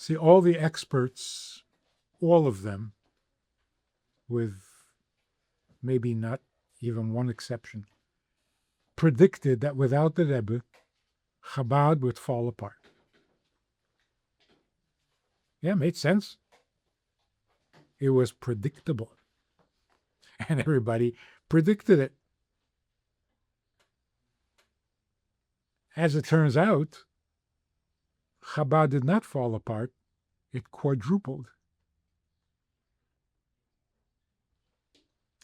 See, all the experts, all of them, with maybe not even one exception, predicted that without the Rebbe, Chabad would fall apart. Yeah, made sense. It was predictable. And everybody predicted it. As it turns out, Chabad did not fall apart. It quadrupled.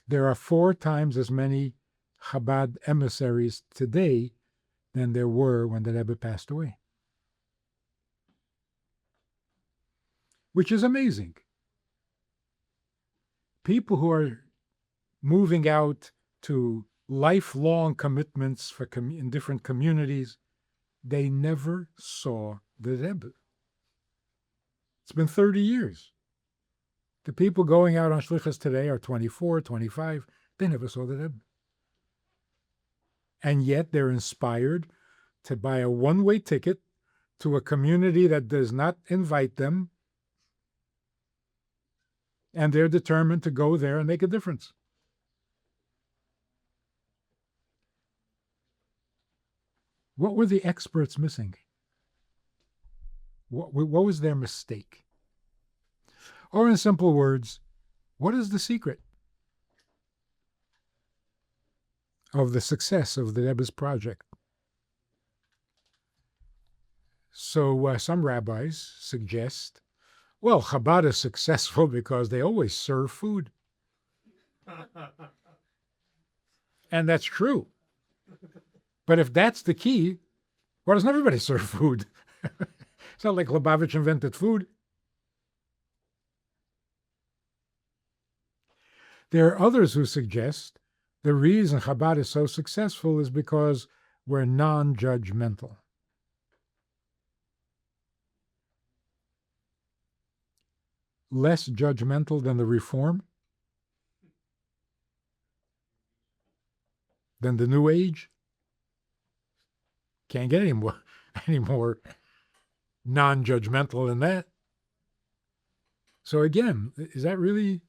There are 4 times as many Chabad emissaries today than there were when the Rebbe passed away. Which is amazing. People who are moving out to lifelong commitments in different communities, they never saw the Rebbe. It's been 30 years. The people going out on shlichus today are 24, 25. They never saw the Rebbe. And yet they're inspired to buy a one-way ticket to a community that does not invite them, and they're determined to go there and make a difference. What were the experts missing? What was their mistake? Or in simple words, what is the secret of the success of the Rebbe's project? So some rabbis suggest, well, Chabad is successful because they always serve food. And that's true. But if that's the key, why doesn't everybody serve food? It's not like Lubavitch invented food. There are others who suggest the reason Chabad is so successful is because we're non-judgmental. Less judgmental than the Reform, than the New Age. Can't get any more non-judgmental than that. So again, is that really?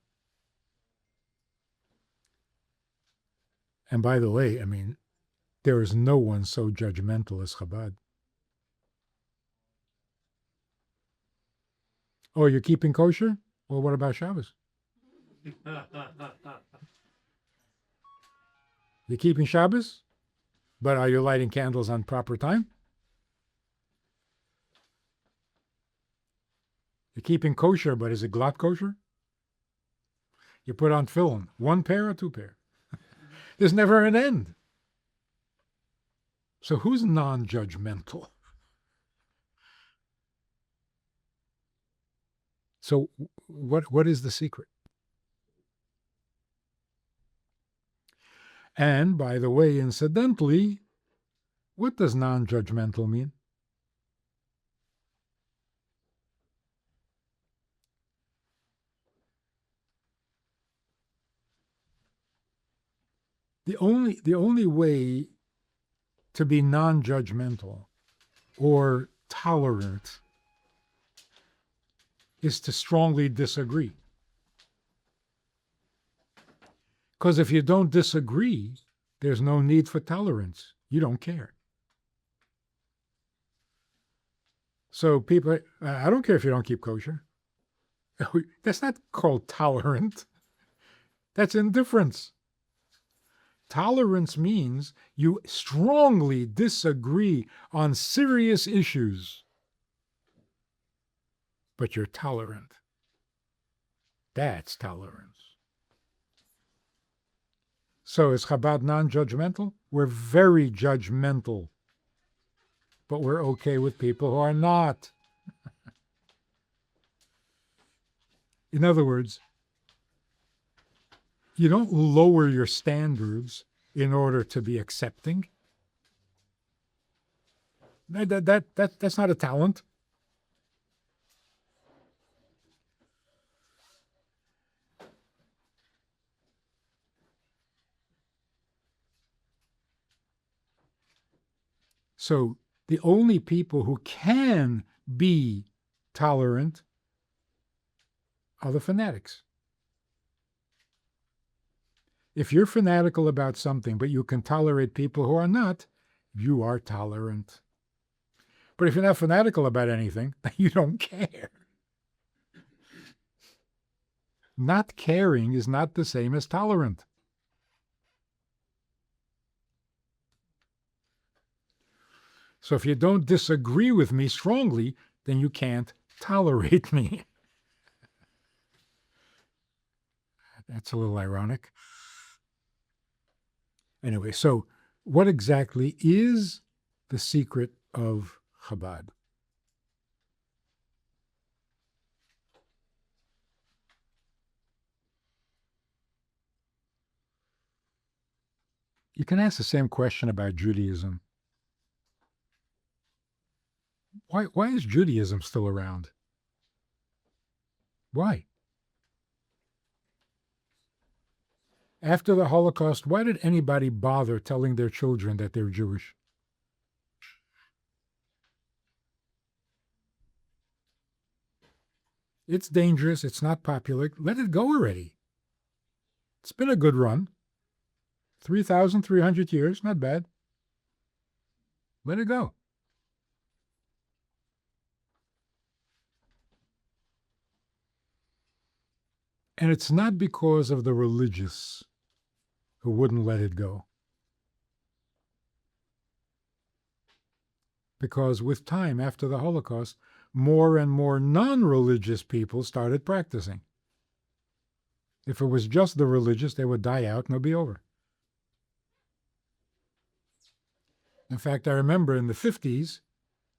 And by the way, I mean, there is no one so judgmental as Chabad. Oh, you're keeping kosher? Well, what about Shabbos? You're keeping Shabbos? But are you lighting candles on proper time? You're keeping kosher, but is it glatt kosher? You put on tefillin, 1 pair or 2 pair? There's never an end. So who's non-judgmental? So what is the secret? And by the way, incidentally, what does non-judgmental mean? The only way to be non-judgmental or tolerant is to strongly disagree. Because if you don't disagree, there's no need for tolerance. You don't care. So people, I don't care if you don't keep kosher. That's not called tolerant. That's indifference. Tolerance means you strongly disagree on serious issues, but you're tolerant. That's tolerance. So is Chabad non-judgmental? We're very judgmental, but we're okay with people who are not. In other words, you don't lower your standards in order to be accepting. That's not a talent. So the only people who can be tolerant are the fanatics. If you're fanatical about something, but you can tolerate people who are not, you are tolerant. But if you're not fanatical about anything, you don't care. Not caring is not the same as tolerant. So if you don't disagree with me strongly, then you can't tolerate me. That's a little ironic. Anyway, so what exactly is the secret of Chabad? You can ask the same question about Judaism. Why is Judaism still around? Why? After the Holocaust, why did anybody bother telling their children that they're Jewish? It's dangerous. It's not popular. Let it go already. It's been a good run. 3,300 years, not bad. Let it go. And it's not because of the religious who wouldn't let it go. Because with time, after the Holocaust, more and more non-religious people started practicing. If it was just the religious, they would die out and it'll be over. In fact, I remember in the 50s,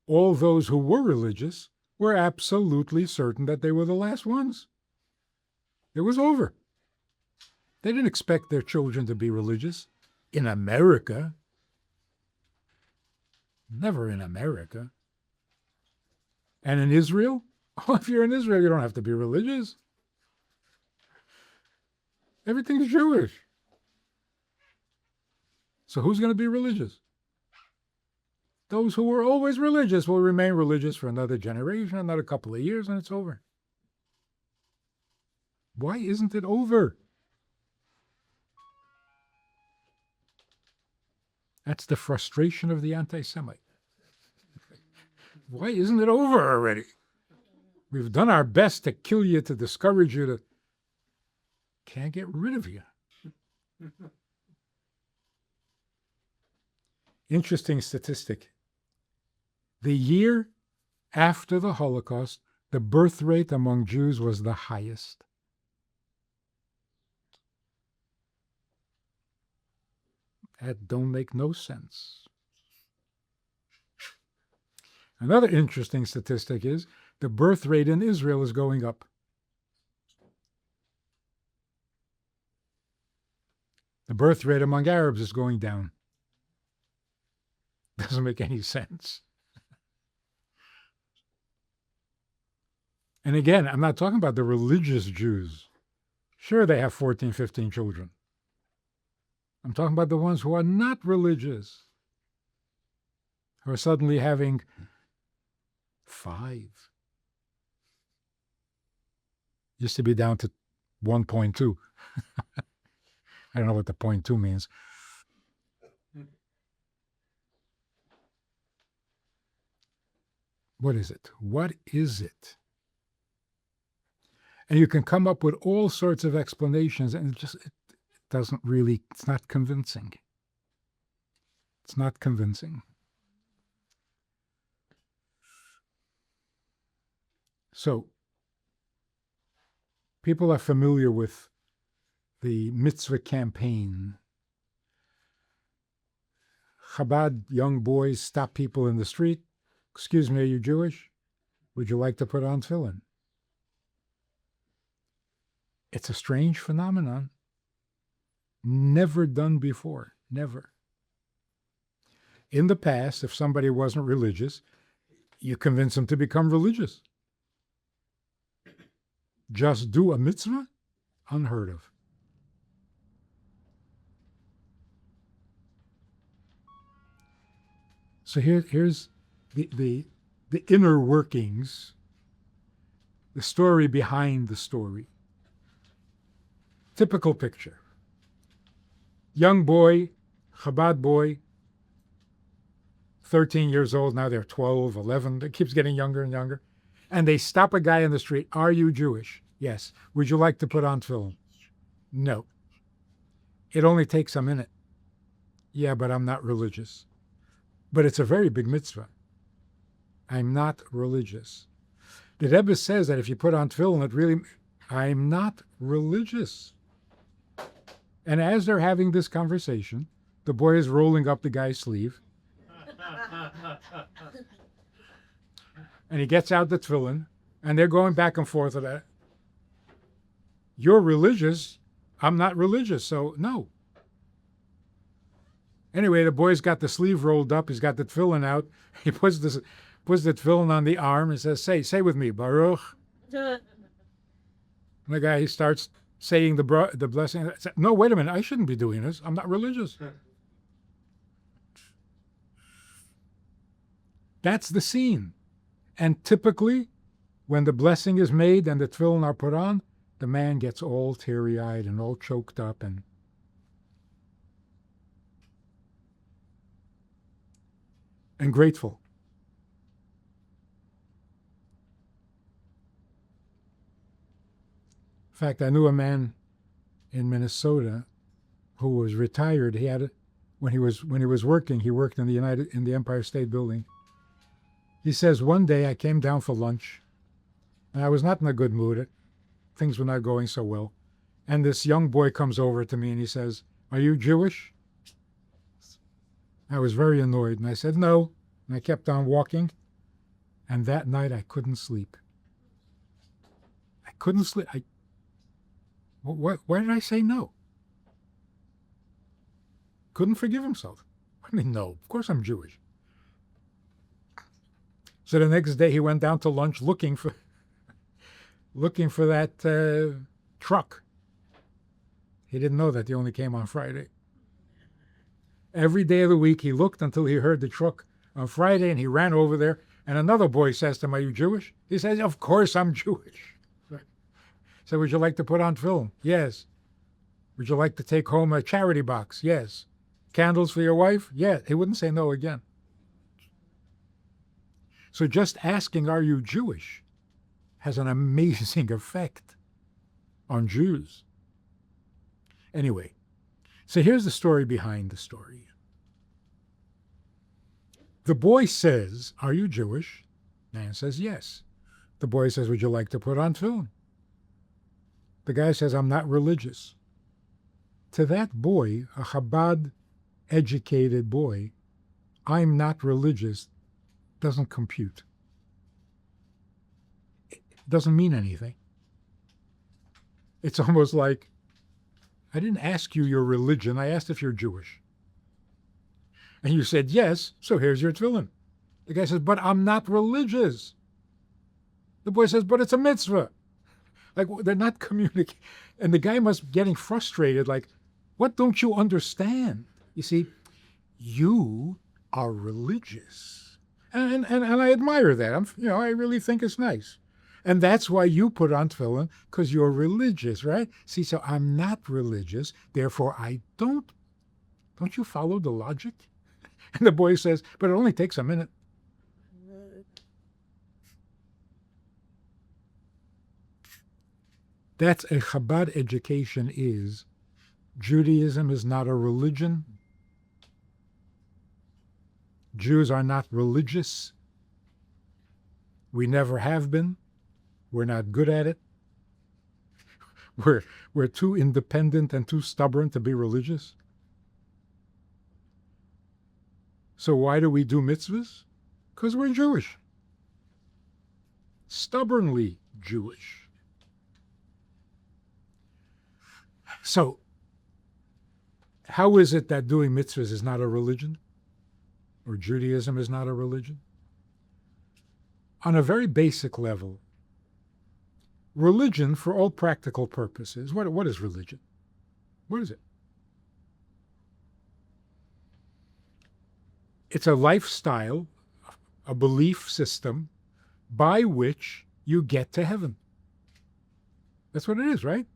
all those who were religious were absolutely certain that they were the last ones. It was over. They didn't expect their children to be religious. In America. Never in America. And in Israel? Oh, if you're in Israel, you don't have to be religious. Everything's Jewish. So who's going to be religious? Those who were always religious will remain religious for another generation, another couple of years, and it's over. Why isn't it over? That's the frustration of the anti-Semite. Why isn't it over already? We've done our best to kill you, to discourage you, to can't get rid of you. Interesting statistic. The year after the Holocaust, the birth rate among Jews was the highest. That don't make no sense. Another interesting statistic is the birth rate in Israel is going up. The birth rate among Arabs is going down. Doesn't make any sense. And again, I'm not talking about the religious Jews. Sure, they have 14, 15 children. I'm talking about the ones who are not religious, who are suddenly having 5. Used to be down to 1.2. I don't know what the 0.2 means. What is it? What is it? And you can come up with all sorts of explanations, and it doesn't really, it's not convincing. It's not convincing. So, people are familiar with the mitzvah campaign. Chabad young boys stop people in the street. Excuse me, are you Jewish? Would you like to put on tefillin? It's a strange phenomenon. Never done before. Never. In the past, if somebody wasn't religious, you convince them to become religious. Just do a mitzvah? Unheard of. So here's the inner workings the story behind the story. Typical picture. Young boy, Chabad boy, 13 years old, now they're 12, 11, it keeps getting younger and younger. And they stop a guy in the street. Are you Jewish? Yes. Would you like to put on tefillin? No. It only takes a minute. Yeah, but I'm not religious. But it's a very big mitzvah. I'm not religious. The Rebbe says that if you put on tefillin, it really, I'm not religious. And as they're having this conversation, the boy is rolling up the guy's sleeve. And he gets out the tefillin, and they're going back and forth about it. You're religious. I'm not religious, so no. Anyway, the boy's got the sleeve rolled up. He's got the tefillin out. He puts the tefillin on the arm and says, say with me, Baruch. And the guy starts saying the blessing. No, wait a minute. I shouldn't be doing this. I'm not religious. That's the scene. And typically, when the blessing is made and the tefillin are put on, the man gets all teary-eyed and all choked up and grateful. In fact, I knew a man in Minnesota who was retired. He had when he was working. He worked in the Empire State Building. He says, one day I came down for lunch, and I was not in a good mood. Things were not going so well. And this young boy comes over to me and he says, are you Jewish? I was very annoyed, and I said, no. And I kept on walking, and that night I couldn't sleep. I couldn't sleep. Why did I say no? Couldn't forgive himself. I mean, no, of course I'm Jewish. So the next day he went down to lunch looking for that truck. He didn't know that they only came on Friday. Every day of the week he looked until he heard the truck on Friday, and he ran over there, and another boy says to him, are you Jewish? He says, of course I'm Jewish. So would you like to put on tefillin? Yes. Would you like to take home a charity box? Yes. Candles for your wife? Yeah. He wouldn't say no again. So just asking, are you Jewish, has an amazing effect on Jews. Anyway, so here's the story behind the story. The boy says, are you Jewish? Man says, yes. The boy says, would you like to put on tefillin? The guy says, I'm not religious. To that boy, a Chabad educated boy, I'm not religious doesn't compute. It doesn't mean anything. It's almost like, I didn't ask you your religion, I asked if you're Jewish. And you said yes, so here's your tefillin. The guy says, but I'm not religious. The boy says, but it's a mitzvah. Like, they're not communicating. And the guy must be getting frustrated, like, what don't you understand? You see, you are religious. And I admire that. I really think it's nice. And that's why you put on tefillin, because you're religious, right? See, so I'm not religious, therefore I don't. Don't you follow the logic? And the boy says, but it only takes a minute. That's a Chabad education is. Judaism is not a religion. Jews are not religious. We never have been. We're not good at it. We're too independent and too stubborn to be religious. So why do we do mitzvahs? Because we're Jewish. Stubbornly Jewish. So, how is it that doing mitzvahs is not a religion? Or Judaism is not a religion? On a very basic level, religion, for all practical purposes, what is religion? What is it? It's a lifestyle, a belief system by which you get to heaven. That's what it is, right?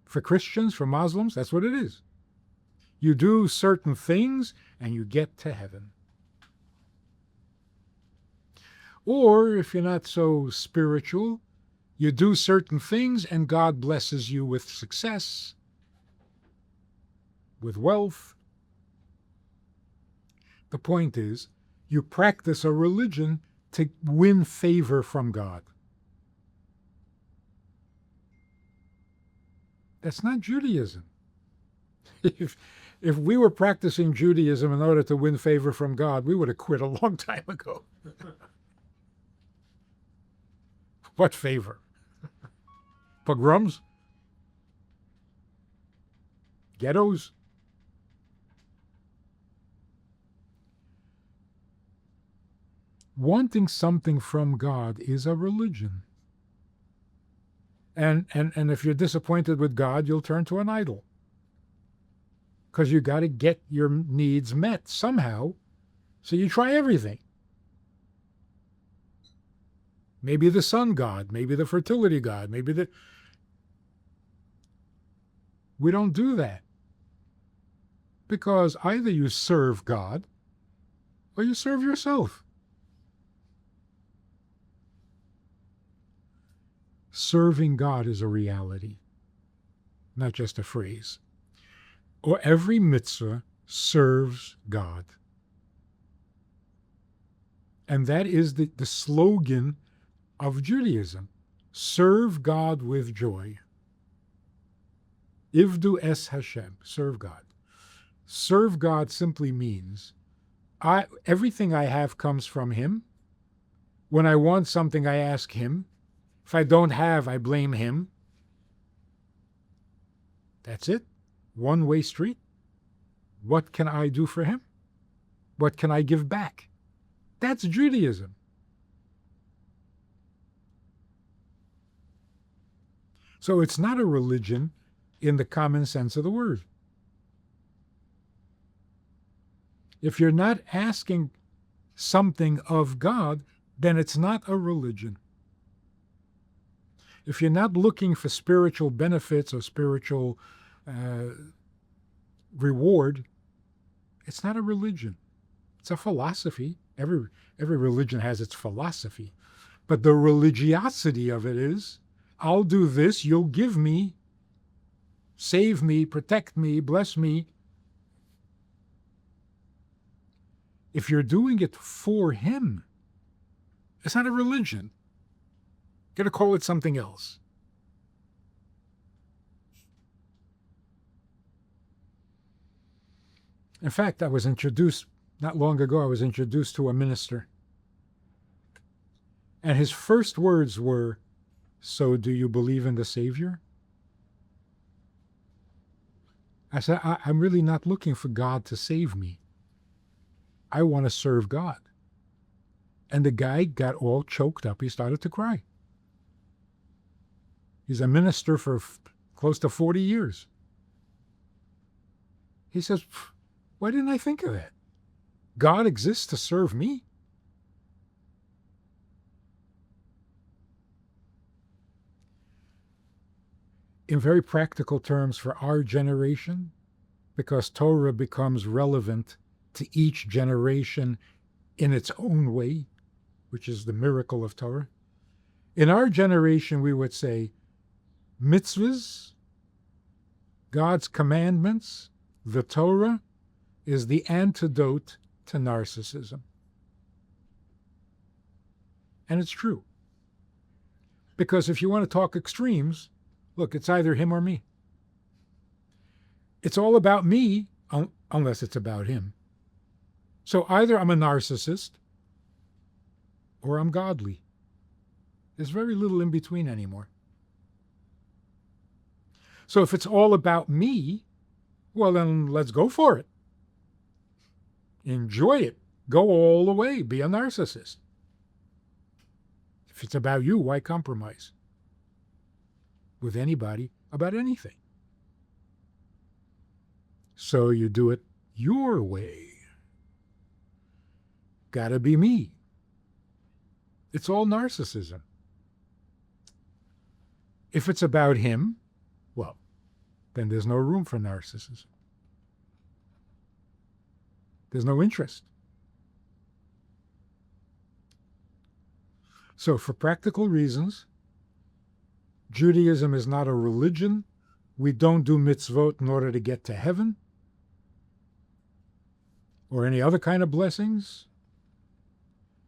For Christians, for Muslims, that's what it is. You do certain things and you get to heaven. Or if you're not so spiritual, you do certain things and God blesses you with success, with wealth. The point is, you practice a religion to win favor from God. That's not Judaism. If we were practicing Judaism in order to win favor from God, we would have quit a long time ago. What favor? Pogroms? Ghettos? Wanting something from God is a religion. And if you're disappointed with God, you'll turn to an idol. Because you got to get your needs met somehow. So you try everything. Maybe the sun god, maybe the fertility god, We don't do that. Because either you serve God or you serve yourself. Serving God is a reality, not just a phrase. Or every mitzvah serves God. And that is the slogan of Judaism. Serve God with joy. Ivdu es Hashem. Serve God. Serve God simply means everything I have comes from Him. When I want something, I ask Him. If I don't have, I blame Him. That's it. One-way street. What can I do for Him? What can I give back? That's Judaism. So it's not a religion in the common sense of the word. If you're not asking something of God, then it's not a religion. If you're not looking for spiritual benefits or spiritual reward, it's not a religion. It's a philosophy. Every religion has its philosophy. But the religiosity of it is, I'll do this, you'll give me, save me, protect me, bless me. If you're doing it for Him, it's not a religion. You're going to call it something else. In fact, not long ago, I was introduced to a minister. And his first words were, "So do you believe in the Savior?" I said, I'm really not looking for God to save me. I want to serve God. And the guy got all choked up. He started to cry. He's a minister for close to 40 years. He says, why didn't I think of that? God exists to serve me. In very practical terms for our generation, because Torah becomes relevant to each generation in its own way, which is the miracle of Torah. In our generation, we would say, mitzvahs, God's commandments, the Torah, is the antidote to narcissism. And it's true. Because if you want to talk extremes, look, it's either him or me. It's all about me, unless it's about him. So either I'm a narcissist or I'm godly. There's very little in between anymore. So if it's all about me, well, then let's go for it. Enjoy it. Go all the way. Be a narcissist. If it's about you, why compromise with anybody about anything? So you do it your way. Gotta be me. It's all narcissism. If it's about him, well, then there's no room for narcissism. There's no interest. So, for practical reasons, Judaism is not a religion. We don't do mitzvot in order to get to heaven or any other kind of blessings.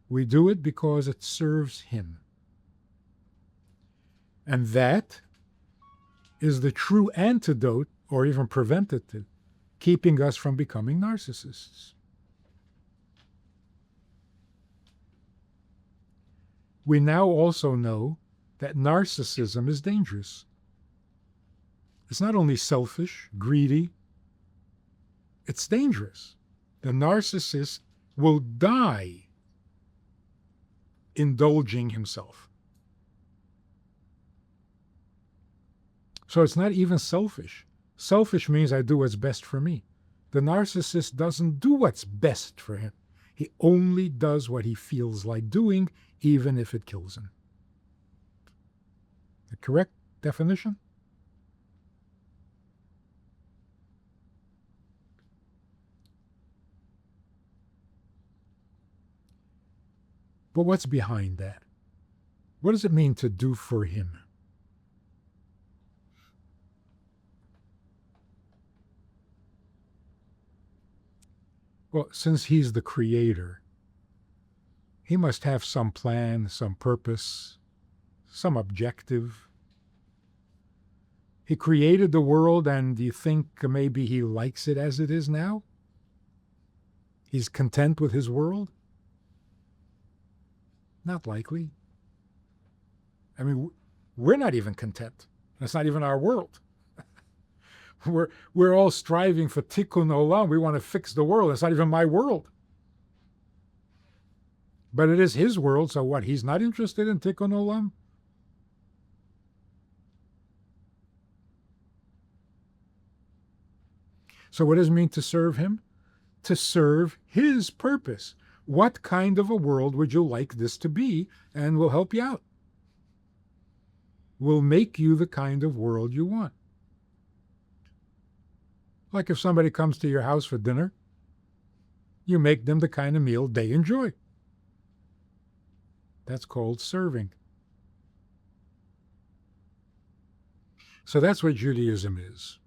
We do it because it serves him. And that is the true antidote, or even preventative, keeping us from becoming narcissists. We now also know that narcissism is dangerous. It's not only selfish, greedy, it's dangerous. The narcissist will die indulging himself. So it's not even selfish. Selfish means I do what's best for me. The narcissist doesn't do what's best for him. He only does what he feels like doing, even if it kills him. The correct definition? But what's behind that? What does it mean to do for him? Well, since he's the creator, he must have some plan, some purpose, some objective. He created the world, and do you think maybe he likes it as it is now? He's content with his world? Not likely. I mean, we're not even content. That's not even our world. We're all striving for tikkun olam. We want to fix the world. It's not even my world. But it is his world, so what? He's not interested in tikkun olam? So what does it mean to serve him? To serve his purpose. What kind of a world would you like this to be? And we'll help you out. We'll make you the kind of world you want. Like if somebody comes to your house for dinner, you make them the kind of meal they enjoy. That's called serving. So that's what Judaism is.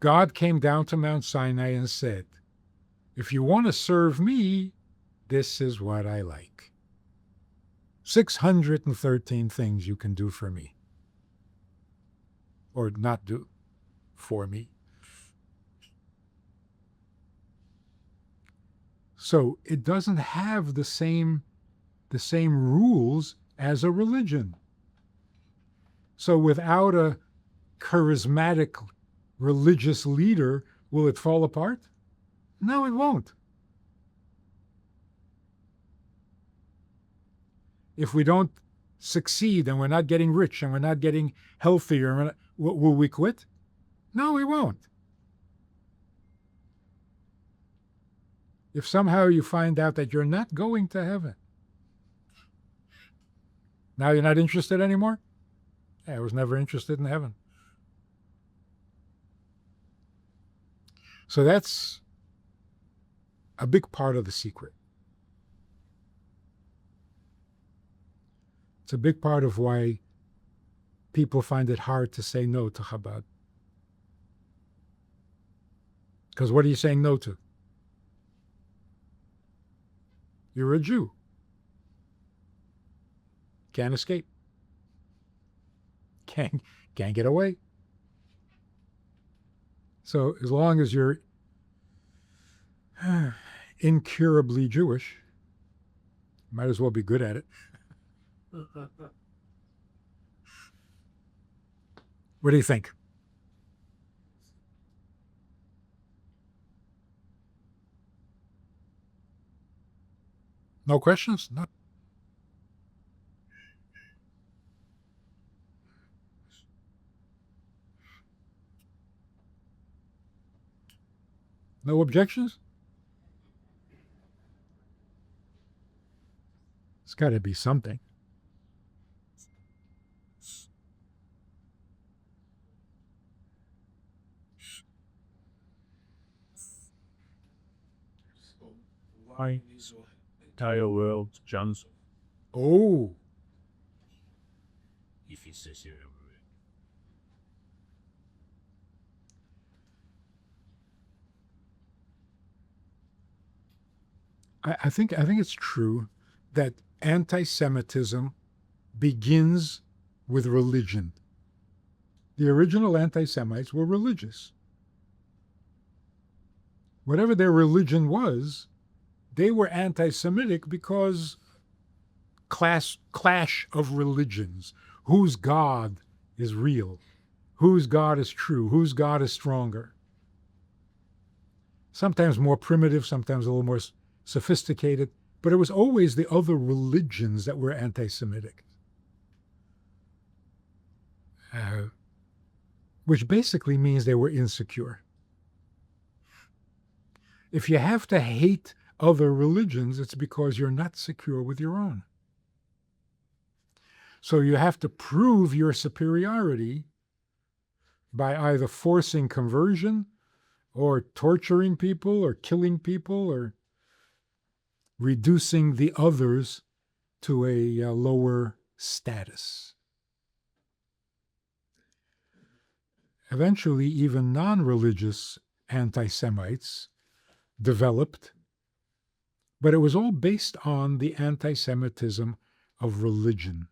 God came down to Mount Sinai and said, if you want to serve me, this is what I like. 613 things you can do for me. Or not do for me. So it doesn't have the same rules as a religion. So without a charismatic religious leader, will it fall apart? No, it won't. If we don't succeed and we're not getting rich and we're not getting healthier, will we quit? No, we won't. If somehow you find out that you're not going to heaven, now you're not interested anymore? I was never interested in heaven. So that's a big part of the secret. It's a big part of why people find it hard to say no to Chabad. Because what are you saying no to? You're a Jew. Can't escape. Can't get away. So as long as you're incurably Jewish, you might as well be good at it. What do you think? No questions? No. No objections? It's got to be something. entire world chance. Oh, I think it's true that anti-Semitism begins with religion. The original anti-Semites were religious. Whatever their religion was, they were anti-Semitic because clash of religions. Whose God is real? Whose God is true? Whose God is stronger? Sometimes more primitive, sometimes a little more sophisticated, but it was always the other religions that were anti-Semitic, which basically means they were insecure. If you have to hate other religions, it's because you're not secure with your own. So you have to prove your superiority by either forcing conversion or torturing people or killing people or reducing the others to a lower status. Eventually, even non-religious anti-Semites developed, but it was all based on the anti-Semitism of religion.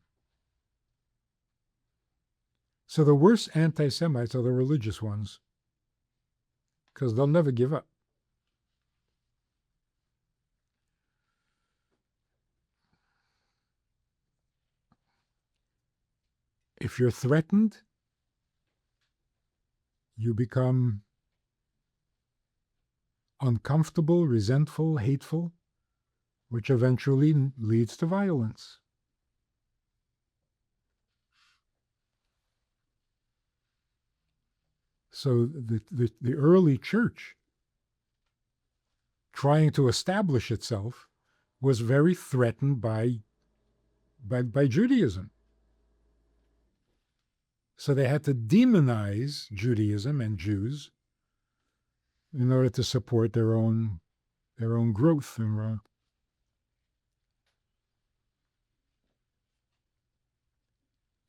So the worst anti-Semites are the religious ones, because they'll never give up. If you're threatened, you become uncomfortable, resentful, hateful, which eventually leads to violence. So the early church, trying to establish itself, was very threatened by Judaism. So they had to demonize Judaism and Jews in order to support their own growth.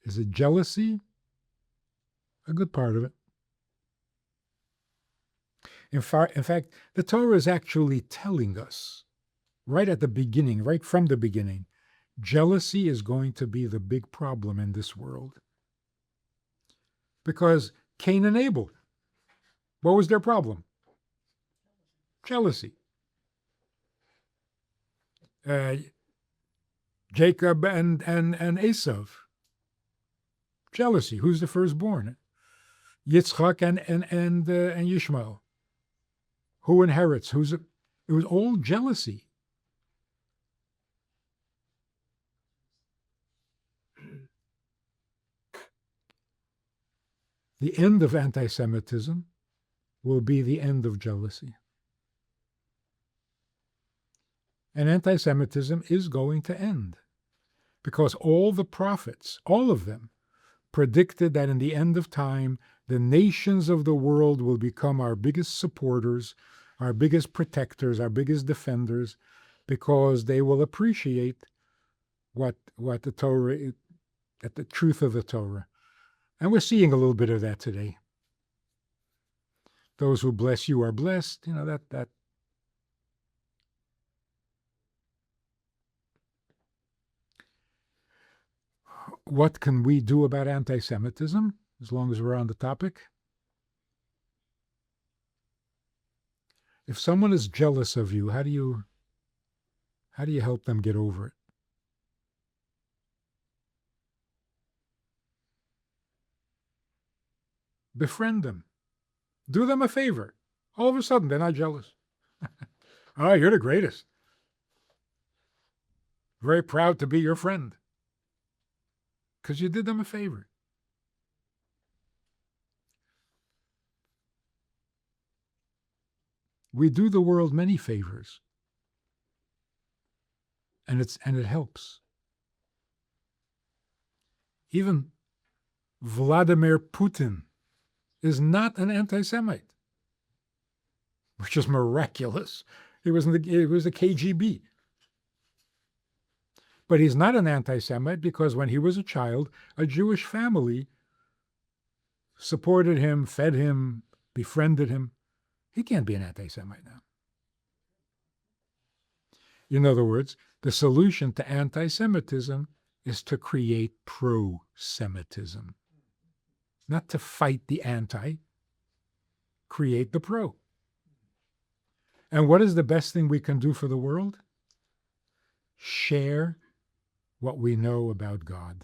Is it jealousy? A good part of it. In fact, the Torah is actually telling us right at the beginning, right from the beginning, jealousy is going to be the big problem in this world. Because Cain and Abel, what was their problem? Jealousy. Jacob and Esau, jealousy. Who's the firstborn? Yitzchak and Yishmael. Who inherits? It was all jealousy. The end of anti-Semitism will be the end of jealousy. And anti-Semitism is going to end because all the prophets, all of them, predicted that in the end of time, the nations of the world will become our biggest supporters, our biggest protectors, our biggest defenders, because they will appreciate what the Torah, the truth of the Torah. And we're seeing a little bit of that today. Those who bless you are blessed. That. What can we do about anti-Semitism, as long as we're on the topic? If someone is jealous of you, how do you help them get over it? Befriend them. Do them a favor. All of a sudden, they're not jealous. Oh, you're the greatest. Very proud to be your friend. Because you did them a favor. We do the world many favors. And it helps. Even Vladimir Putin is not an anti-Semite, which is miraculous. He was the KGB. But he's not an anti-Semite because when he was a child, a Jewish family supported him, fed him, befriended him. He can't be an anti-Semite now. In other words, the solution to anti-Semitism is to create pro-Semitism. Not to fight the anti, create the pro. And what is the best thing we can do for the world? Share what we know about God.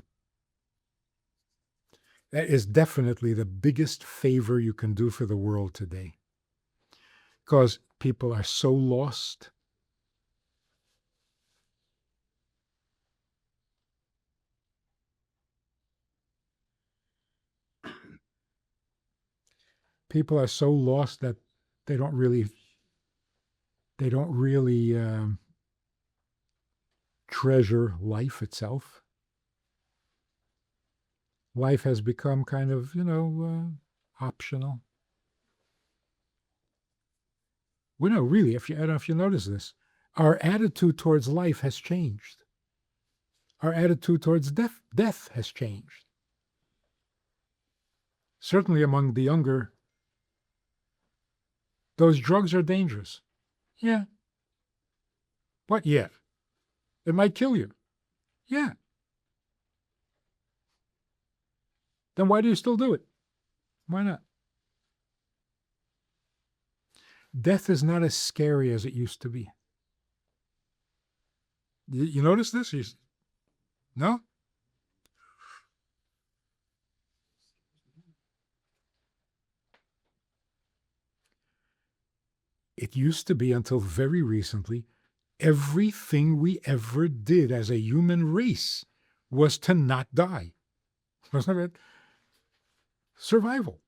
That is definitely the biggest favor you can do for the world today. Because people are so lost. People are so lost that they don't really treasure life itself. Life has become kind of, optional. Well, no, really, I don't know if you notice this, our attitude towards life has changed. Our attitude towards death has changed. Certainly among the younger, those drugs are dangerous. Yeah. What? Yeah. It might kill you. Yeah. Then why do you still do it? Why not? Death is not as scary as it used to be. You notice this? No? It used to be until very recently, everything we ever did as a human race was to not die. Wasn't it? Survival.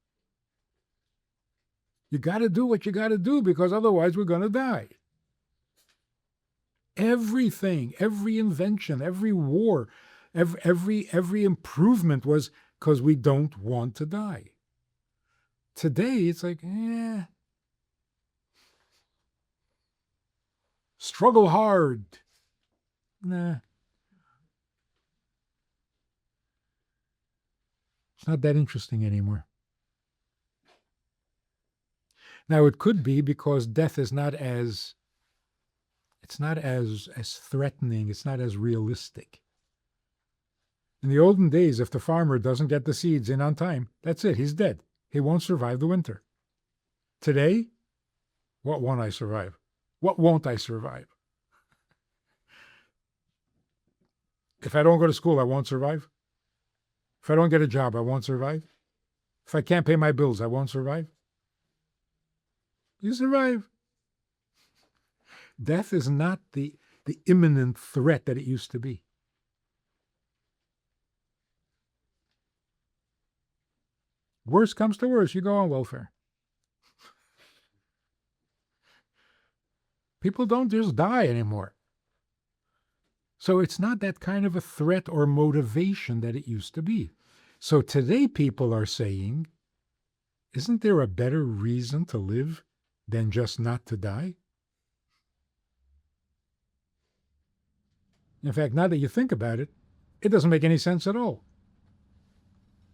You got to do what you got to do because otherwise we're going to die. Everything, every invention, every war, every improvement was because we don't want to die. Today, it's like, struggle hard. Nah. It's not that interesting anymore. Now, it could be because death is not as threatening, it's not as realistic. In the olden days, if the farmer doesn't get the seeds in on time, that's it, he's dead. He won't survive the winter. Today, what won't I survive? What won't I survive? If I don't go to school, I won't survive. If I don't get a job, I won't survive. If I can't pay my bills, I won't survive. You survive. Death is not the imminent threat that it used to be. Worst comes to worst, you go on welfare. People don't just die anymore. So it's not that kind of a threat or motivation that it used to be. So today people are saying, isn't there a better reason to live than just not to die? In fact, now that you think about it, it doesn't make any sense at all.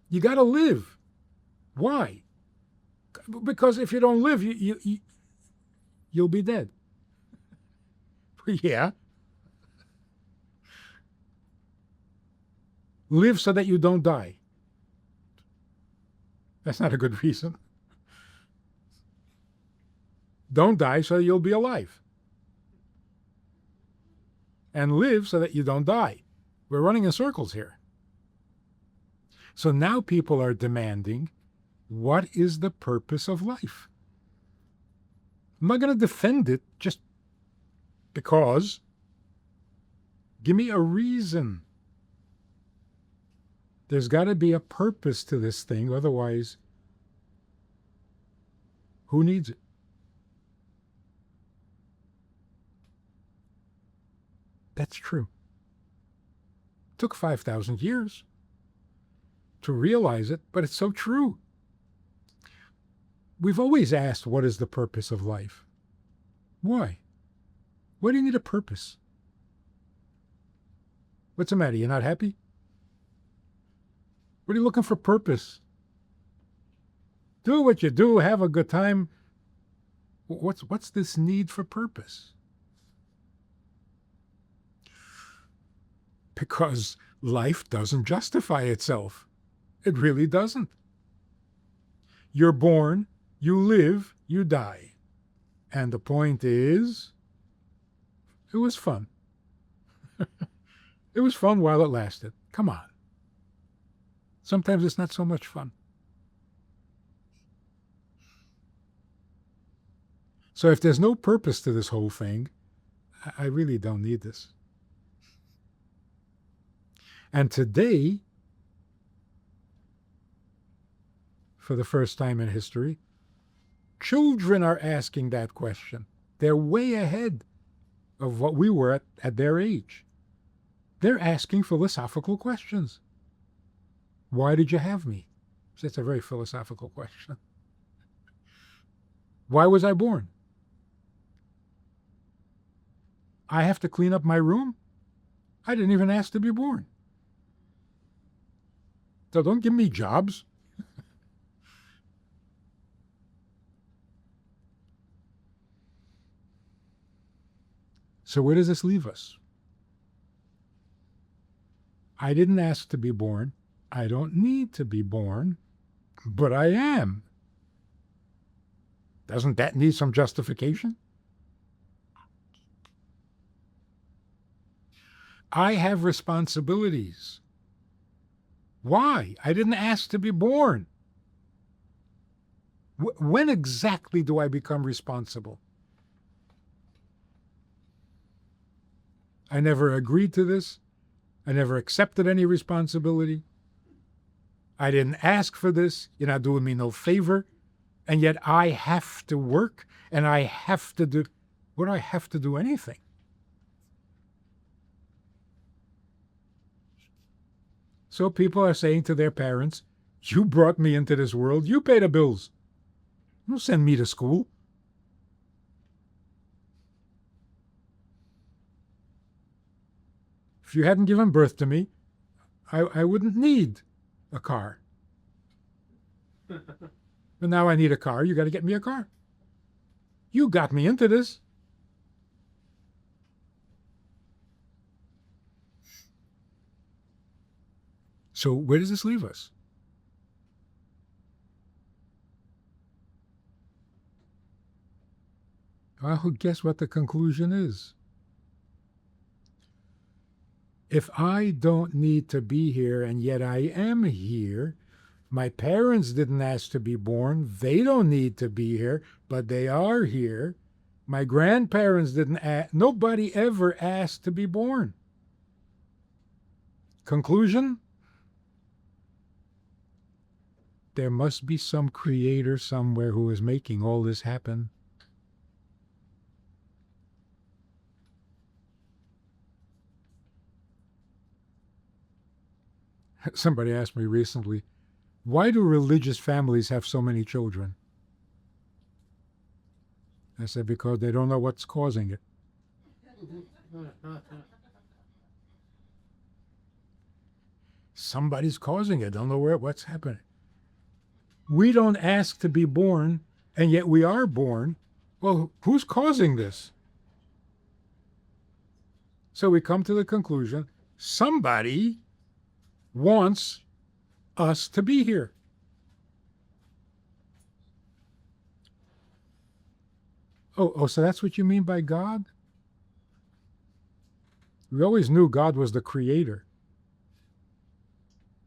You got to live. Why? Because if you don't live, you'll be dead. Yeah. Live so that you don't die. That's not a good reason. Don't die so you'll be alive. And live so that you don't die. We're running in circles here. So now people are demanding, what is the purpose of life? I'm not going to defend it just because. Give me a reason. There's got to be a purpose to this thing, otherwise, who needs it? That's true. It took 5,000 years to realize it, but it's so true. We've always asked, what is the purpose of life? Why? Why do you need a purpose? What's the matter? You're not happy? What are you looking for purpose? Do what you do, have a good time. What's this need for purpose? Because life doesn't justify itself. It really doesn't. You're born, you live, you die. And the point is, it was fun. It was fun while it lasted. Come on. Sometimes it's not so much fun. So if there's no purpose to this whole thing, I really don't need this. And today, for the first time in history, children are asking that question. They're way ahead of what we were at their age. They're asking philosophical questions. Why did you have me? That's a very philosophical question. Why was I born? I have to clean up my room? I didn't even ask to be born. So don't give me jobs. So where does this leave us? I didn't ask to be born. I don't need to be born, but I am. Doesn't that need some justification? I have responsibilities. Why? I didn't ask to be born. When exactly do I become responsible? I never agreed to this. I never accepted any responsibility. I didn't ask for this. You're not doing me no favor. And yet I have to work and I have to do... What do I have to do anything? So people are saying to their parents, you brought me into this world. You pay the bills. Don't send me to school. If you hadn't given birth to me, I wouldn't need a car. But now I need a car. You got to get me a car. You got me into this. So where does this leave us? Well, guess what the conclusion is? If I don't need to be here and yet I am here, my parents didn't ask to be born, they don't need to be here, but they are here. My grandparents didn't ask, nobody ever asked to be born. Conclusion? There must be some creator somewhere who is making all this happen. Somebody asked me recently, why do religious families have so many children? I said, because they don't know what's causing it. Somebody's causing it. Don't know what's happening. We don't ask to be born, and yet we are born. Well, who's causing this? So we come to the conclusion, somebody wants us to be here. Oh, so that's what you mean by God? We always knew God was the creator.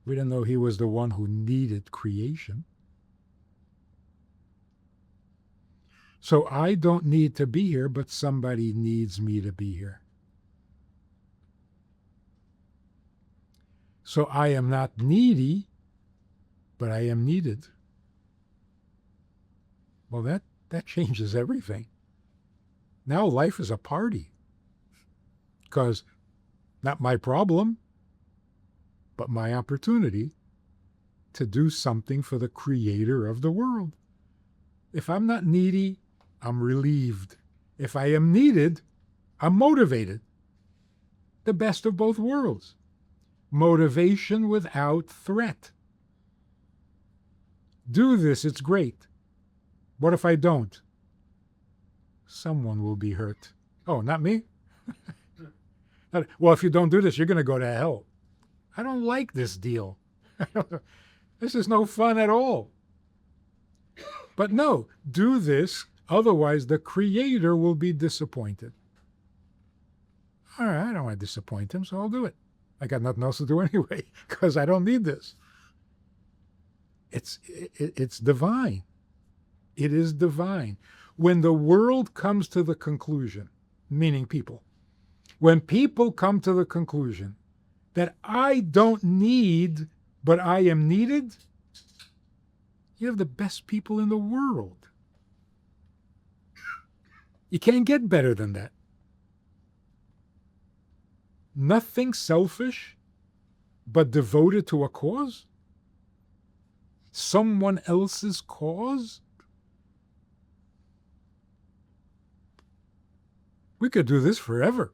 We didn't know he was the one who needed creation. So I don't need to be here, but somebody needs me to be here. So I am not needy, but I am needed. Well, that changes everything. Now life is a party. Because not my problem, but my opportunity to do something for the creator of the world. If I'm not needy, I'm relieved. If I am needed, I'm motivated. The best of both worlds. Motivation without threat. Do this, it's great. What if I don't? Someone will be hurt. Oh, not me? Well, if you don't do this, you're going to go to hell. I don't like this deal. This is no fun at all. But no, do this, otherwise the Creator will be disappointed. All right, I don't want to disappoint him, so I'll do it. I got nothing else to do anyway, because I don't need this. It's divine. It is divine. When the world comes to the conclusion, meaning people, when people come to the conclusion that I don't need, but I am needed, you have the best people in the world. You can't get better than that. Nothing selfish, but devoted to a cause? Someone else's cause? We could do this forever.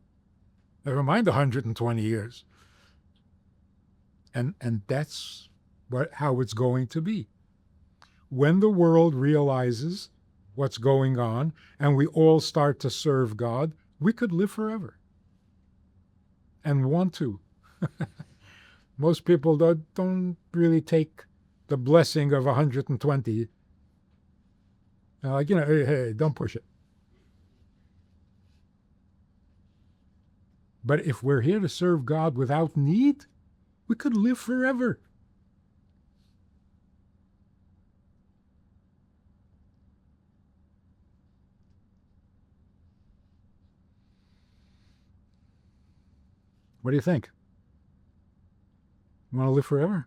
Never mind 120 years. And that's how it's going to be. When the world realizes what's going on and we all start to serve God, we could live forever. And want to. Most people don't really take the blessing of 120. Like, hey, don't push it. But if we're here to serve God without need, we could live forever. What do you think? You want to live forever?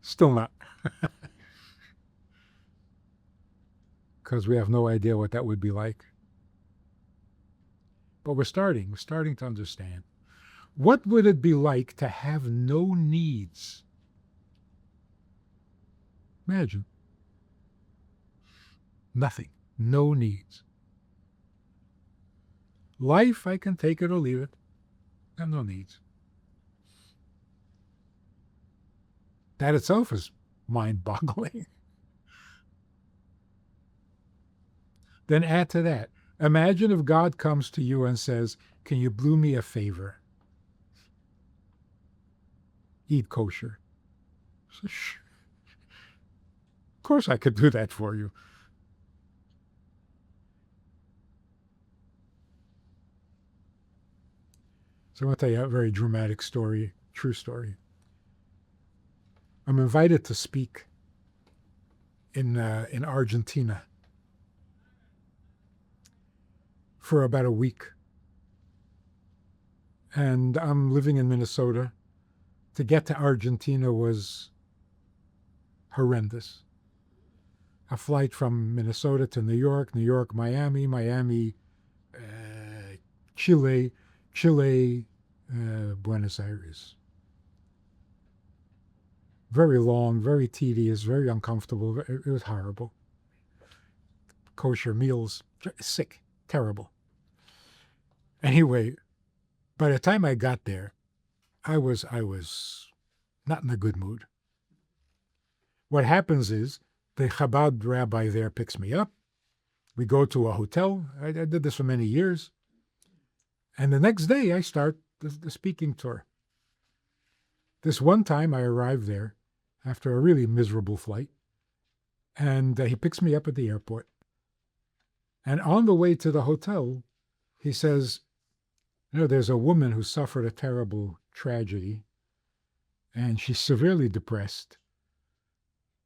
Still not. Because we have no idea what that would be like. But we're starting to understand. What would it be like to have no needs? Imagine. Nothing. No needs. Life, I can take it or leave it. I have no needs. That itself is mind-boggling. Then add to that. Imagine if God comes to you and says, can you do me a favor? Eat kosher. So, of course I could do that for you. So I want to tell you a very dramatic story, true story. I'm invited to speak in Argentina for about a week. And I'm living in Minnesota. To get to Argentina was horrendous. A flight from Minnesota to New York, New York, Miami, Miami, Chile, Buenos Aires. Very long, very tedious, very uncomfortable. It was horrible. Kosher meals, sick, terrible. Anyway, by the time I got there, I was not in a good mood. What happens is the Chabad rabbi there picks me up. We go to a hotel. I did this for many years. And the next day I start the speaking tour. This one time I arrived there after a really miserable flight. And he picks me up at the airport. And on the way to the hotel, he says, there's a woman who suffered a terrible tragedy, and she's severely depressed.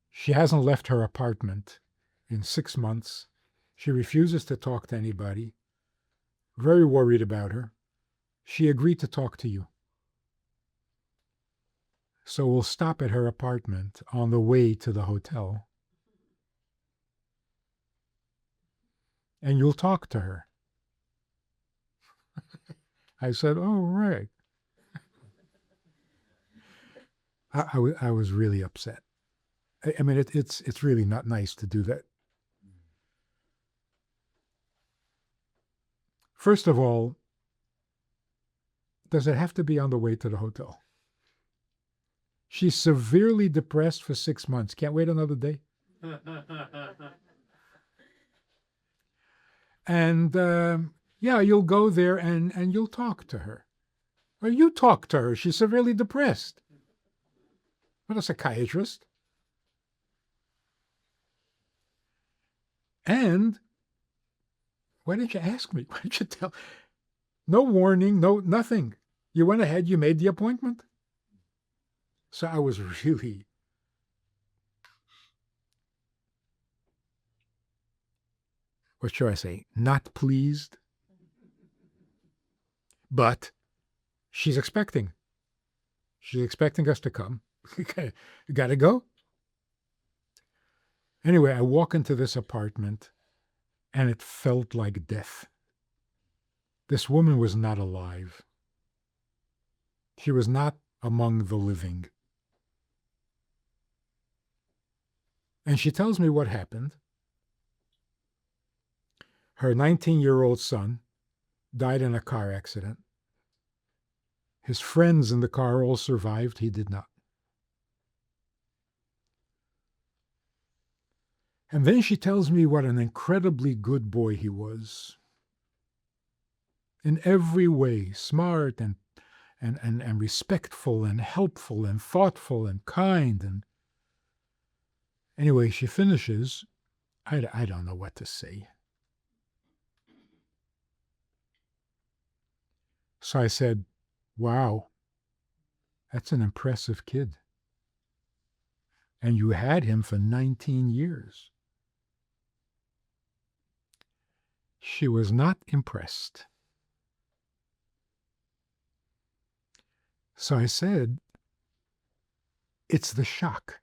She hasn't left her apartment in 6 months. She refuses to talk to anybody. Very worried about her. She agreed to talk to you. So we'll stop at her apartment on the way to the hotel. And you'll talk to her. I said, oh, right. I was really upset. I mean, it's really not nice to do that. First of all, does it have to be on the way to the hotel? She's severely depressed for 6 months. Can't wait another day. And yeah, you'll go there and you'll talk to her. Or you talk to her. She's severely depressed. Not a psychiatrist. And why didn't you ask me? Why didn't you tell? No warning, no nothing. You went ahead, you made the appointment. So I was really, what should I say, not pleased. But she's expecting. She's expecting us to come. You got to go. Anyway, I walk into this apartment and it felt like death. This woman was not alive. She was not among the living. And she tells me what happened. Her 19-year-old son died in a car accident. His friends in the car all survived. He did not. And then she tells me what an incredibly good boy he was. In every way, smart and respectful and helpful and thoughtful and kind. And anyway, she finishes. I don't know what to say. So I said, wow, that's an impressive kid. And you had him for 19 years. She was not impressed. So I said, it's the shock.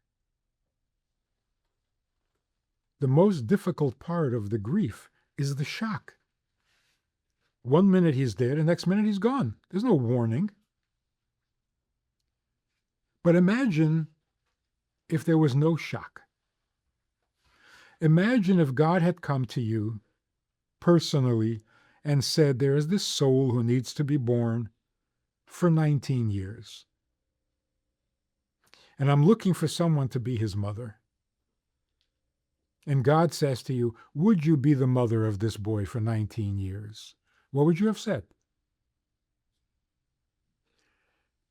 The most difficult part of the grief is the shock. 1 minute he's dead, the next minute he's gone. There's no warning. But imagine if there was no shock. Imagine if God had come to you personally and said, there is this soul who needs to be born for 19 years. And I'm looking for someone to be his mother. And God says to you, would you be the mother of this boy for 19 years? What would you have said?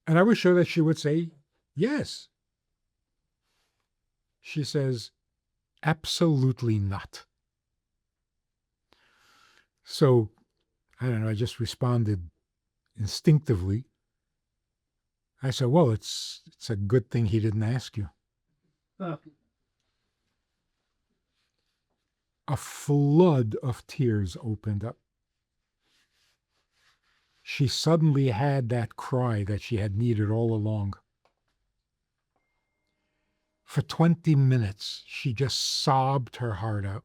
And I was sure that she would say, yes. She says, absolutely not. So, I don't know, I just responded instinctively. I said, well, it's a good thing he didn't ask you. A flood of tears opened up. She suddenly had that cry that she had needed all along. For 20 minutes, she just sobbed her heart out.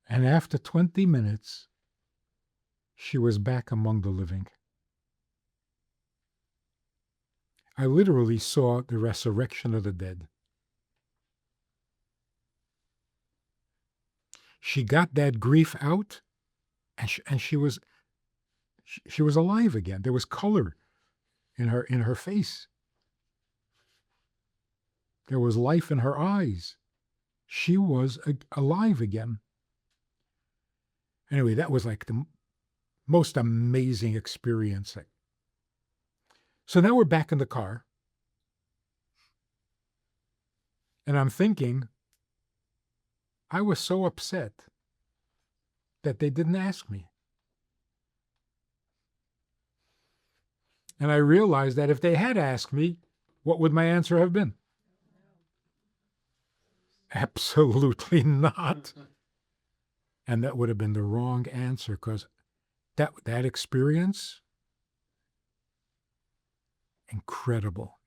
And after 20 minutes, she was back among the living. I literally saw the resurrection of the dead. She got that grief out, and she was alive again. There was color in her face. There was life in her eyes. She was alive again. Anyway, that was like the most amazing experience. So now we're back in the car. And I'm thinking, I was so upset that they didn't ask me. And I realized that if they had asked me, what would my answer have been? Absolutely not. And that would have been the wrong answer, because that experience, incredible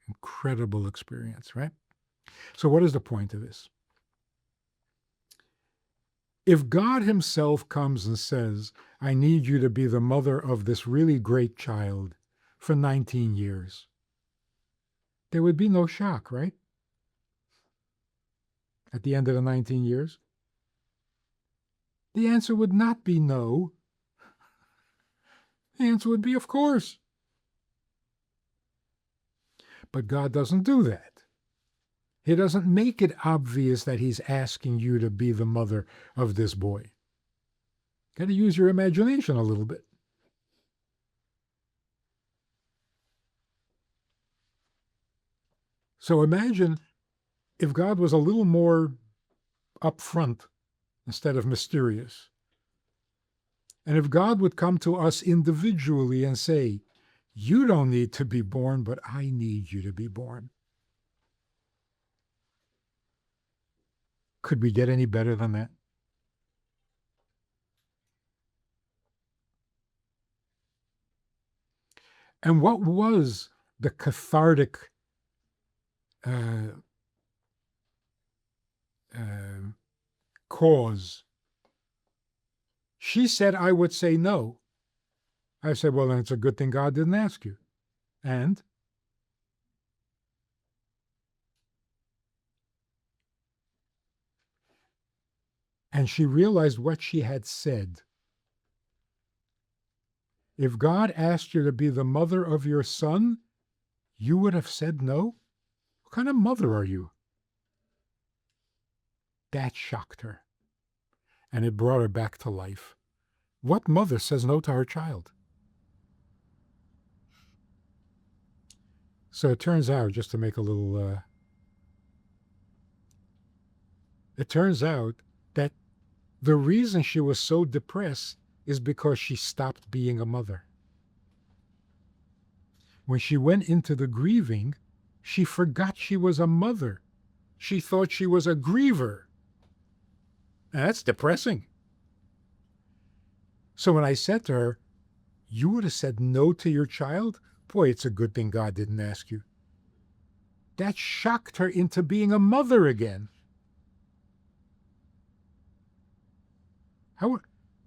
experience, right? So what is the point of this? If God himself comes and says, I need you to be the mother of this really great child for 19 years, there would be no shock, right? At the end of the 19 years? The answer would not be no. The answer would be, of course. But God doesn't do that. He doesn't make it obvious that he's asking you to be the mother of this boy. Got to use your imagination a little bit. So imagine if God was a little more upfront instead of mysterious. And if God would come to us individually and say, you don't need to be born, but I need you to be born. Could we get any better than that? And what was the cathartic cause? She said I would say no. I said, well, then it's a good thing God didn't ask you. And she realized what she had said. If God asked you to be the mother of your son, you would have said no? What kind of mother are you? That shocked her. And it brought her back to life. What mother says no to her child? So it turns out, just to make a little, it turns out that the reason she was so depressed is because she stopped being a mother. When she went into the grieving, she forgot she was a mother. She thought she was a griever. And that's depressing. So when I said to her, you would have said no to your child? Boy, it's a good thing God didn't ask you. That shocked her into being a mother again.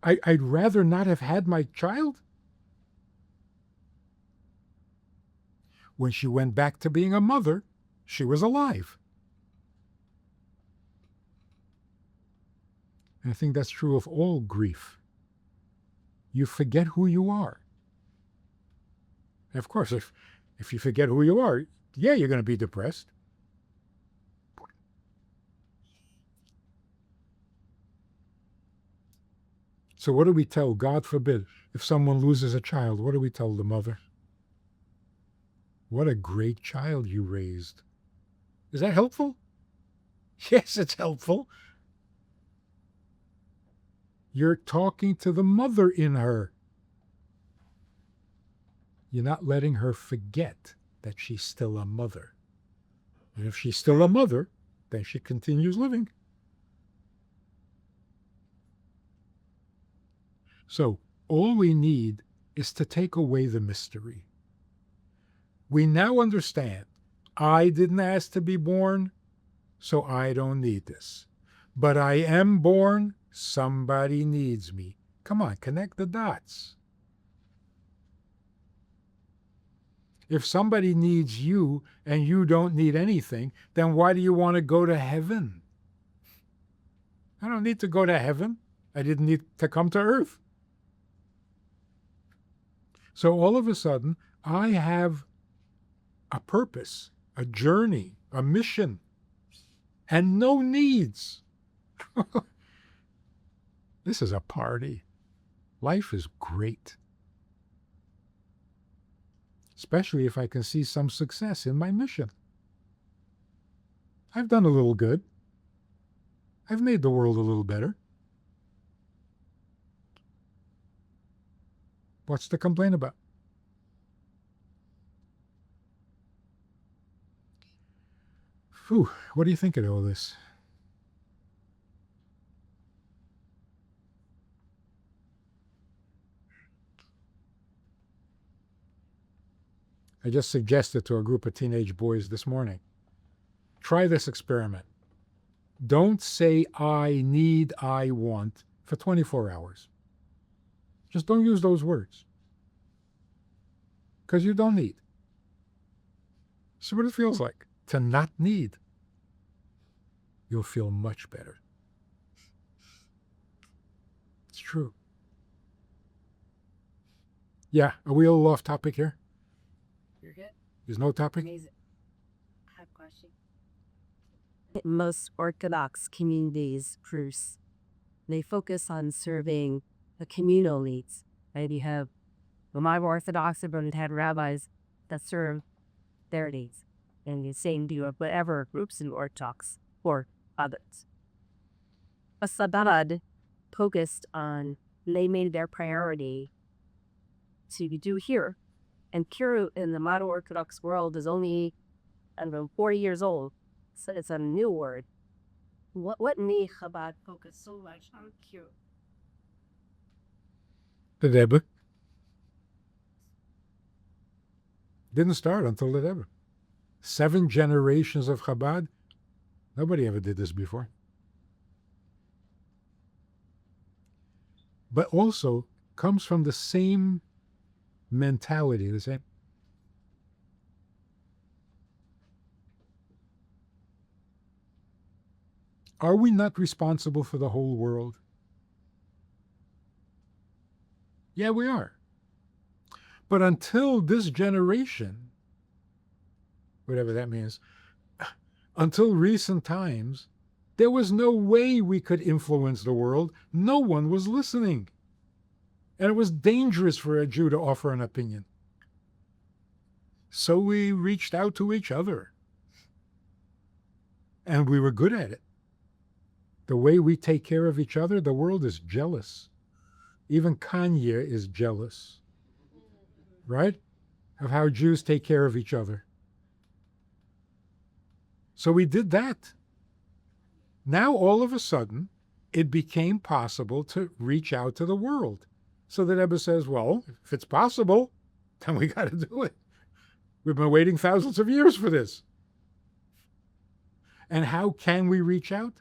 I'd rather not have had my child. When she went back to being a mother, she was alive. And I think that's true of all grief. You forget who you are. And of course, if you forget who you are, yeah, you're going to be depressed. So what do we tell, God forbid, if someone loses a child, what do we tell the mother? What a great child you raised. Is that helpful? Yes, it's helpful. You're talking to the mother in her. You're not letting her forget that she's still a mother. And if she's still a mother, then she continues living. So all we need is to take away the mystery. We now understand, I didn't ask to be born, so I don't need this. But I am born, somebody needs me. Come on, connect the dots. If somebody needs you and you don't need anything, then why do you want to go to heaven? I don't need to go to heaven. I didn't need to come to earth. So all of a sudden, I have a purpose, a journey, a mission, and no needs. This is a party. Life is great. Especially if I can see some success in my mission. I've done a little good. I've made the world a little better. What's to complain about? Phew, what do you think of all this? I just suggested to a group of teenage boys this morning, try this experiment. Don't say I need, I want for 24 hours. Just don't use those words. Because you don't need. See what it feels like to not need. You'll feel much better. It's true. Yeah, are we a little off topic here? You're good. There's no topic? Amazing. I have a question. Most Orthodox communities, Bruce, they focus on serving the communal needs. Right? You have the my Orthodox, everyone had rabbis that serve their needs. And the same do of whatever groups in Orthodox or others. But Chabad focused on, they made their priority to do here. And Kiru in the modern Orthodox world is only, I don't know, 40 years old. So it's a new word. What made Chabad focus so much on Kiru? The Rebbe. Didn't start until the Rebbe. 7 generations of Chabad. Nobody ever did this before. But also comes from the same mentality, the same. Are we not responsible for the whole world? Yeah, we are. But until this generation, whatever that means, until recent times, there was no way we could influence the world. No one was listening. And it was dangerous for a Jew to offer an opinion. So we reached out to each other. And we were good at it. The way we take care of each other, the world is jealous. Even Kanye is jealous. Right? Of how Jews take care of each other. So we did that. Now, all of a sudden, it became possible to reach out to the world. So the Rebbe says, well, if it's possible, then we got to do it. We've been waiting thousands of years for this. And how can we reach out?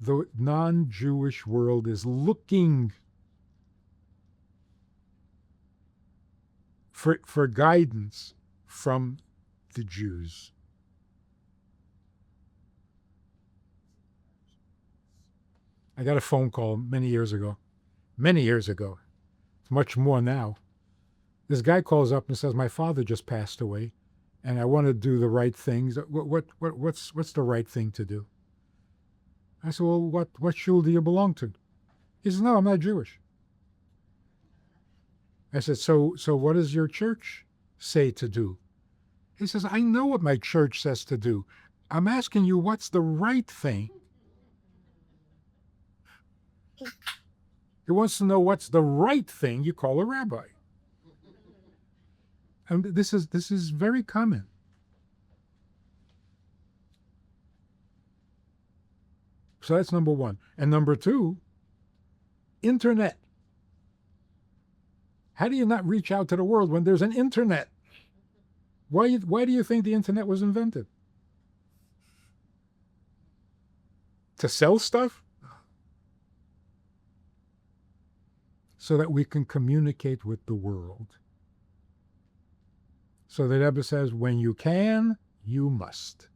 The non-Jewish world is looking for guidance from the Jews. I got a phone call many years ago. It's much more now. This guy calls up and says, my father just passed away, and I want to do the right things. What's the right thing to do? I said, well, what shul do you belong to? He says, no, I'm not Jewish. I said, so what does your church say to do? He says, I know what my church says to do. I'm asking you, what's the right thing? He wants to know what's the right thing you call a rabbi. And this is very common. So that's number one. And number two, internet. How do you not reach out to the world when there's an internet? Why do you think the internet was invented? To sell stuff? So that we can communicate with the world. So the Rebbe says, when you can, you must.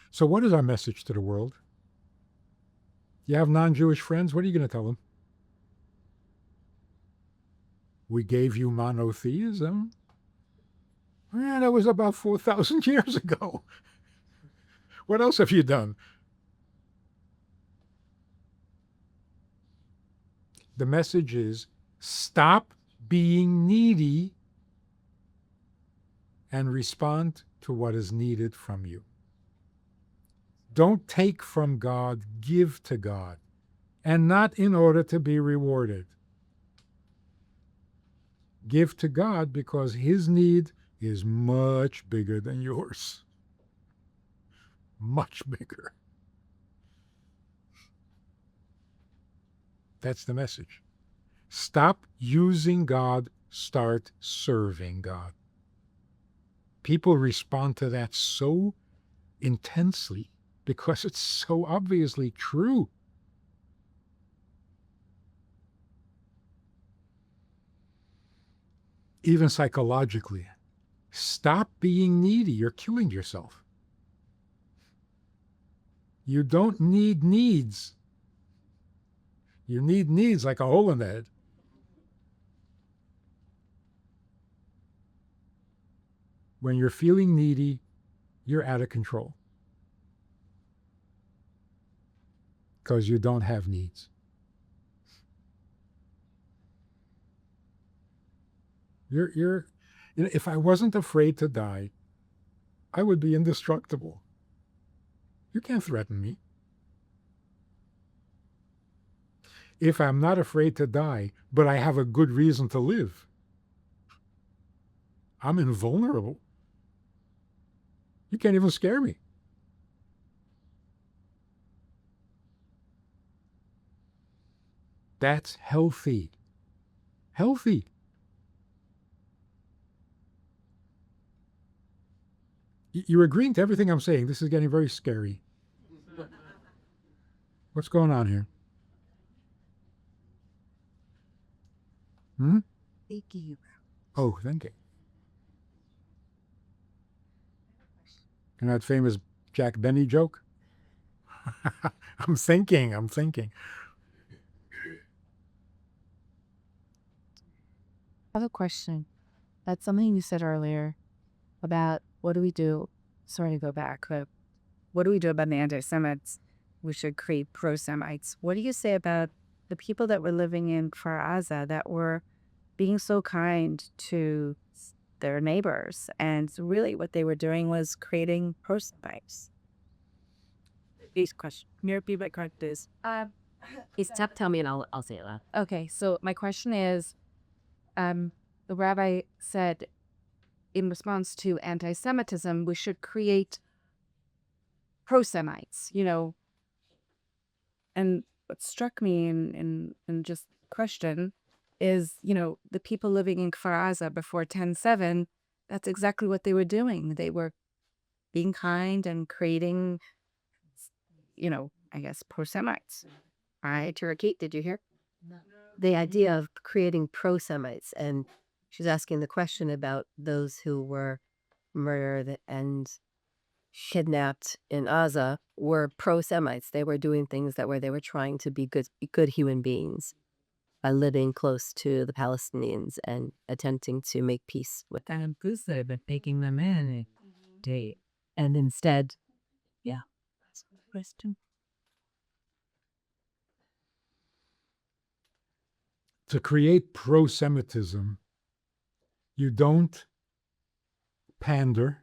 So what is our message to the world? You have non-Jewish friends, what are you going to tell them? We gave you monotheism. Yeah, that was about 4,000 years ago. What else have you done? The message is, stop being needy and respond to what is needed from you. Don't take from God, give to God, and not in order to be rewarded. Give to God because his need is much bigger than yours. Much bigger. That's the message. Stop using God, start serving God. People respond to that so intensely because it's so obviously true. Even psychologically, stop being needy. You're killing yourself. You don't need needs. You need needs like a hole in the head. When you're feeling needy, you're out of control because you don't have needs. If I wasn't afraid to die, I would be indestructible. You can't threaten me. If I'm not afraid to die, but I have a good reason to live, I'm invulnerable. You can't even scare me. That's healthy. Healthy. You're agreeing to everything I'm saying. This is getting very scary. What's going on here? Thank you. Oh, thank you. And that famous Jack Benny joke? I'm thinking. I have a question. That's something you said earlier about what do we do? Sorry to go back, but what do we do about the anti-Semites? We should create pro-Semites. What do you say about the people that were living in Kfar Aza that were being so kind to their neighbors? And really what they were doing was creating pro-Semites. These questions. Can you repeat my question? Tell me and I'll say it loud. Okay, so my question is, the rabbi said in response to anti-Semitism, we should create pro-Semites, and what struck me in just question is, the people living in Kfar Aza before 10/7, that's exactly what they were doing. They were being kind and creating, I guess, pro-Semites. All right, Turkey, did you hear? No. The idea of creating pro-Semites, and she's asking the question about those who were murdered and kidnapped in Gaza were pro-Semites. They were doing things they were trying to be good human beings by living close to the Palestinians and attempting to make peace with them. But taking them in day. And instead, yeah, that's the question. To create pro-Semitism, you don't pander.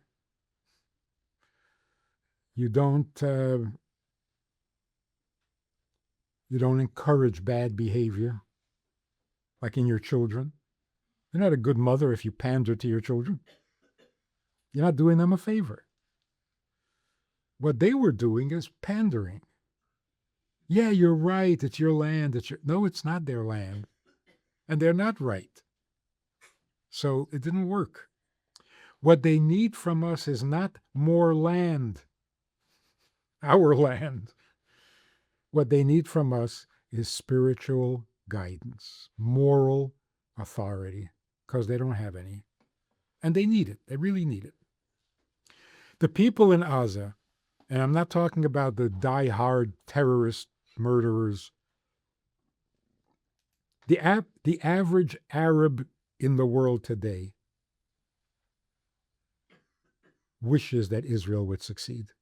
You don't encourage bad behavior, like in your children. You're not a good mother if you pander to your children. You're not doing them a favor. What they were doing is pandering. Yeah, you're right. It's your land. No, it's not their land. And they're not right. So it didn't work. What they need from us is not more land, our land. What they need from us is spiritual guidance, moral authority, because they don't have any. And they need it. They really need it. The people in Gaza, and I'm not talking about the die-hard terrorist murderers, the average Arab in the world today wishes that Israel would succeed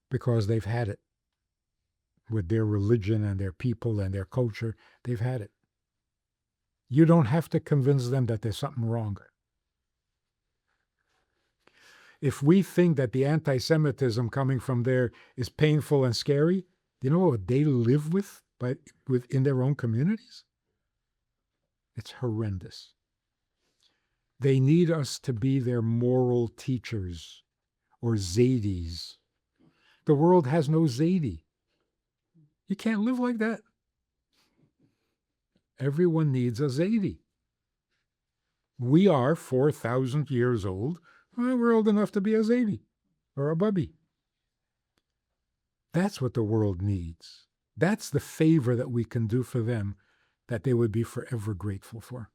because they've had it with their religion and their people and their culture. They've had it. You don't have to convince them that there's something wrong. If we think that the anti-Semitism coming from there is painful and scary, do you know what they live with within their own communities? It's horrendous. They need us to be their moral teachers or Zadis. The world has no Zadi. You can't live like that. Everyone needs a Zadi. We are 4,000 years old. Well, we're old enough to be a Zadi or a Bubby. That's what the world needs. That's the favor that we can do for them that they would be forever grateful for.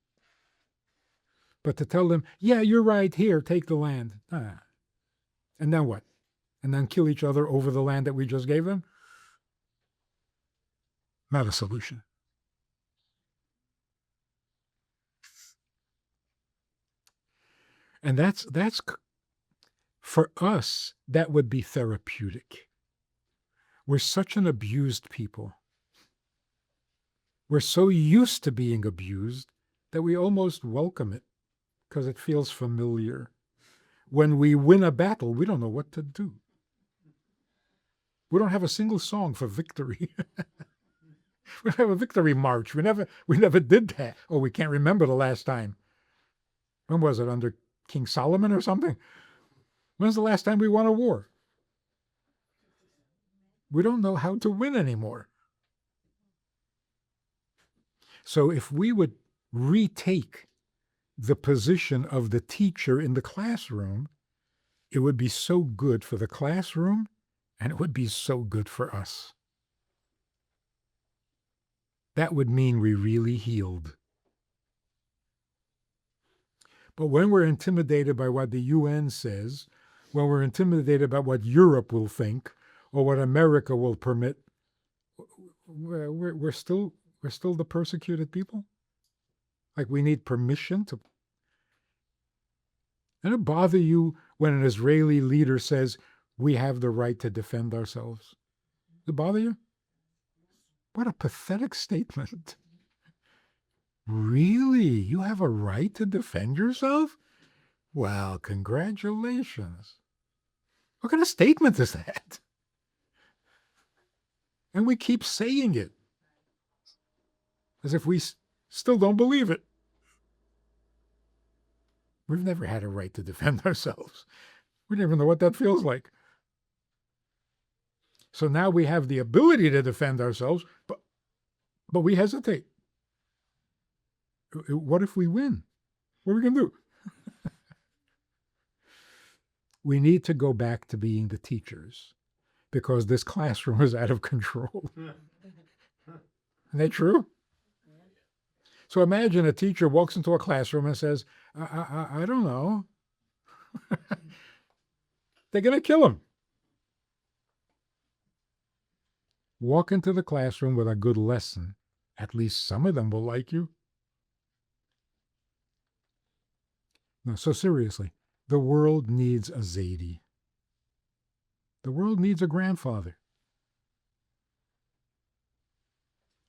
But to tell them, yeah, you're right, here, take the land. And then what? and then kill each other over the land that we just gave them? Not a solution. And that's for us, that would be therapeutic. We're such an abused people. We're so used to being abused that we almost welcome it because it feels familiar. When we win a battle, we don't know what to do. We don't have a single song for victory. We don't have a victory march. We never did that. Oh, we can't remember the last time. When was it? Under King Solomon or something? When's the last time we won a war? We don't know how to win anymore. So if we would retake the position of the teacher in the classroom, it would be so good for the classroom, and it would be so good for us. That would mean we really healed. But when we're intimidated by what the UN says, when we're intimidated by what Europe will think, or what America will permit, we're still the persecuted people? Like we need permission to... And it bother you when an Israeli leader says, we have the right to defend ourselves? Does it bother you? What a pathetic statement. Really? You have a right to defend yourself? Well, congratulations. What kind of statement is that? And we keep saying it as if we still don't believe it. We've never had a right to defend ourselves. We don't even know what that feels like. So now we have the ability to defend ourselves, but we hesitate. What if we win? What are we going to do? We need to go back to being the teachers because this classroom is out of control. Isn't that true? So imagine a teacher walks into a classroom and says, I don't know. They're going to kill him. Walk into the classroom with a good lesson. At least some of them will like you. No, so seriously, the world needs a Zadie. The world needs a grandfather.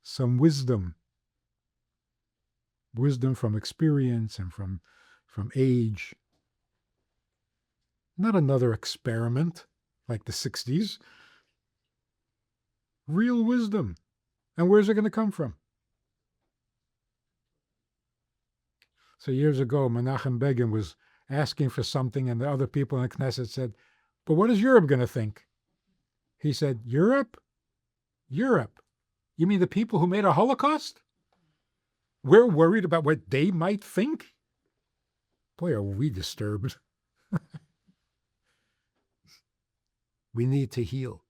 Some wisdom. Wisdom from experience and from age. Not another experiment like the 60s. Real wisdom. And where's it going to come from? So years ago, Menachem Begin was asking for something, and the other people in the Knesset said, but what is Europe going to think? He said, Europe? Europe? You mean the people who made a Holocaust? We're worried about what they might think? Boy, are we disturbed. We need to heal.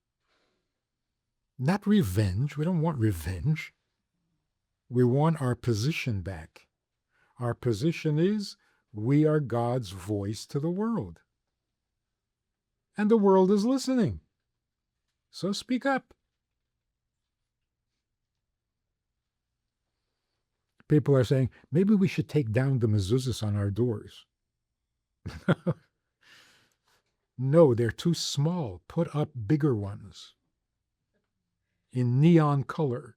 Not revenge. We don't want revenge. We want our position back. Our position is we are God's voice to the world. And the world is listening. So speak up. People are saying, maybe we should take down the mezuzahs on our doors. No, they're too small. Put up bigger ones in neon color.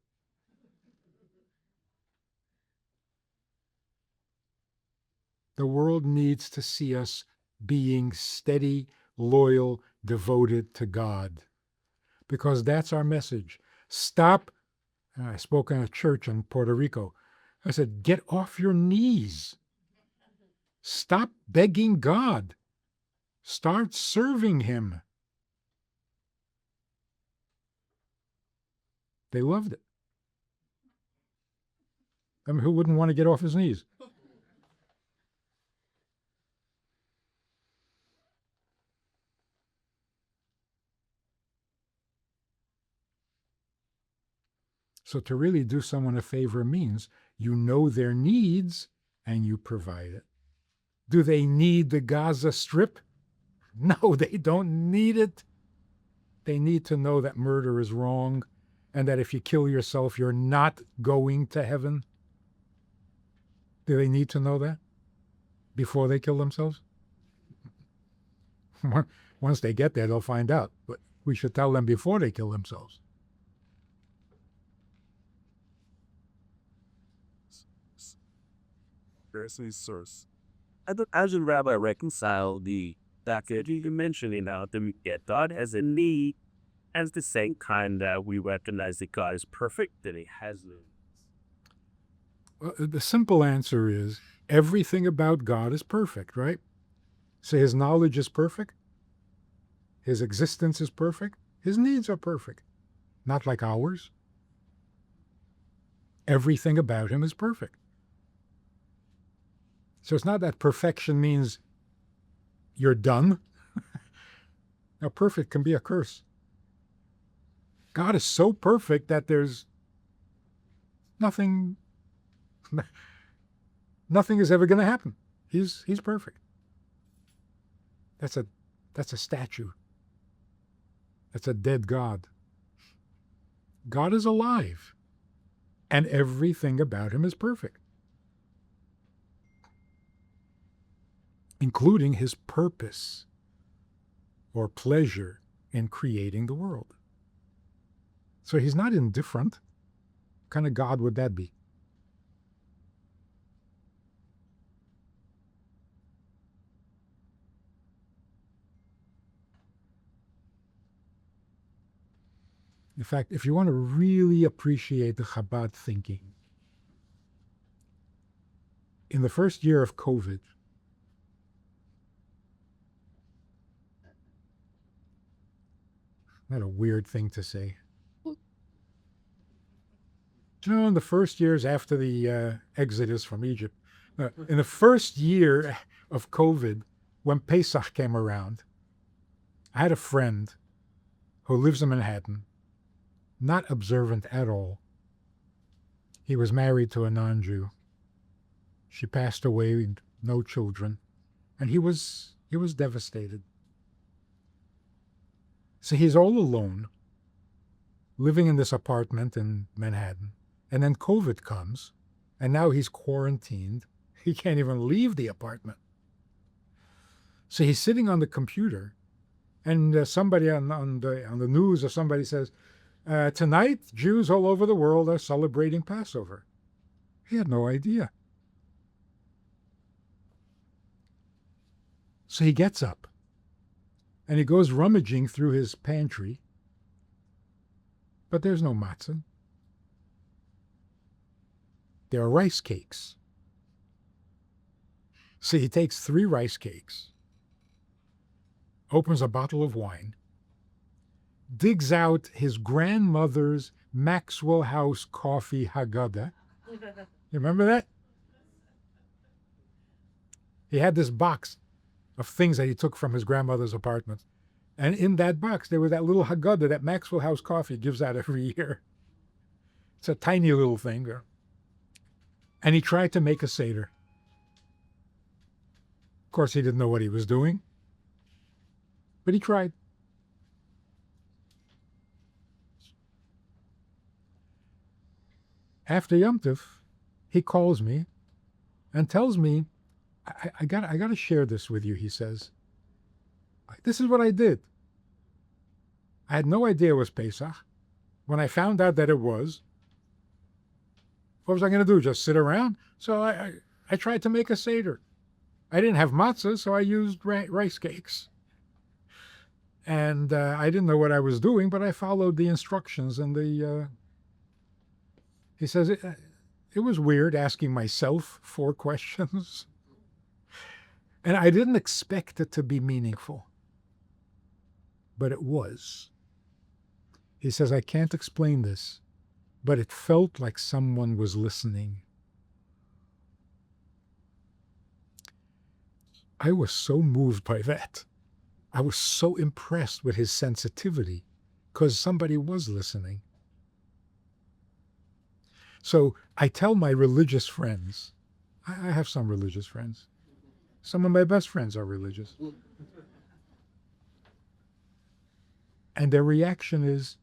The world needs to see us being steady, loyal, devoted to God, because that's our message. Stop. I spoke in a church in Puerto Rico. I said, get off your knees. Stop begging God. Start serving him. They loved it. I mean, who wouldn't want to get off his knees? So to really do someone a favor means you know their needs and you provide it. Do they need the Gaza Strip? No, they don't need it. They need to know that murder is wrong and that if you kill yourself, you're not going to heaven. Do they need to know that before they kill themselves? Once they get there, they'll find out. But we should tell them before they kill themselves. Source. How should Rabbi reconcile the that you mentioned that God has a need as the same kind that we recognize that God is perfect, that he has no. Well, the simple answer is everything about God is perfect, right? So his knowledge is perfect. His existence is perfect. His needs are perfect, not like ours. Everything about him is perfect. So it's not that perfection means you're done. Now, perfect can be a curse. God is so perfect that there's nothing is ever going to happen. He's perfect. That's a statue. That's a dead God. God is alive, and everything about him is perfect, including his purpose or pleasure in creating the world. So he's not indifferent. What kind of God would that be? In fact, if you want to really appreciate the Chabad thinking, in the first year of COVID, not a weird thing to say. In the first years after the exodus from Egypt, in the first year of COVID, when Pesach came around, I had a friend who lives in Manhattan, not observant at all. He was married to a non-Jew. She passed away with no children, and he was devastated. So he's all alone, living in this apartment in Manhattan. And then COVID comes, and now he's quarantined. He can't even leave the apartment. So he's sitting on the computer, and somebody on the news or somebody says, tonight, Jews all over the world are celebrating Passover. He had no idea. So he gets up, and he goes rummaging through his pantry, but there's no matzah. There are rice cakes. So he takes 3 rice cakes, opens a bottle of wine, digs out his grandmother's Maxwell House coffee Haggadah. You remember that? He had this box of things that he took from his grandmother's apartment. And in that box, there was that little Haggadah that Maxwell House Coffee gives out every year. It's a tiny little thing. And he tried to make a Seder. Of course, he didn't know what he was doing, but he tried. After Yom Tov, he calls me and tells me, I got to share this with you, he says. This is what I did. I had no idea it was Pesach. When I found out that it was, what was I going to do? Just sit around? So I tried to make a Seder. I didn't have matzah, so I used rice cakes. And I didn't know what I was doing, but I followed the instructions. And he says, it was weird asking myself 4 questions. And I didn't expect it to be meaningful. But it was. He says, I can't explain this, but it felt like someone was listening. I was so moved by that. I was so impressed with his sensitivity because somebody was listening. So I tell my religious friends, I have some religious friends. Some of my best friends are religious. And their reaction is,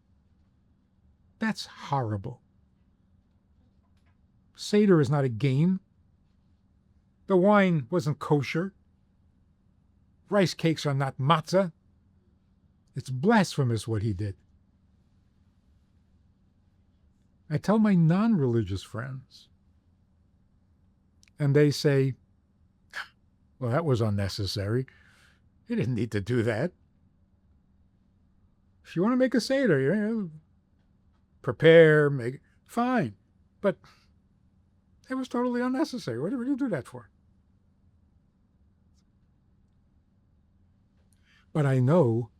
that's horrible. Seder is not a game. The wine wasn't kosher. Rice cakes are not matzah. It's blasphemous what he did. I tell my non-religious friends, and they say, well, that was unnecessary. He didn't need to do that. If you want to make a Seder, prepare, make fine. But it was totally unnecessary. What did you do that for? But I know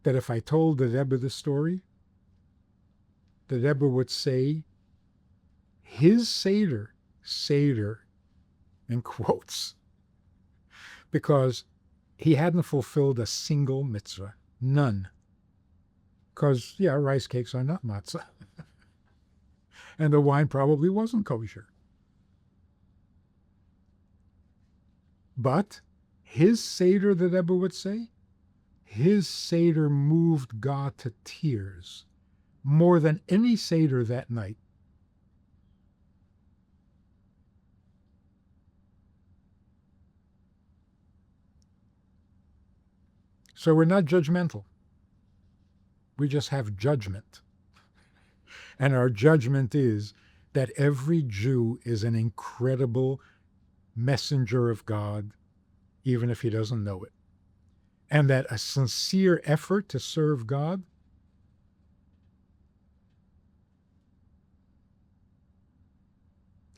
that if I told the Rebbe the story, the Rebbe would say, his Seder, in quotes, because he hadn't fulfilled a single mitzvah. None. Because, rice cakes are not matzah. And the wine probably wasn't kosher. But his Seder, the Rebbe would say, his Seder moved God to tears more than any Seder that night. So we're not judgmental. We just have judgment. And our judgment is that every Jew is an incredible messenger of God, even if he doesn't know it. And that a sincere effort to serve God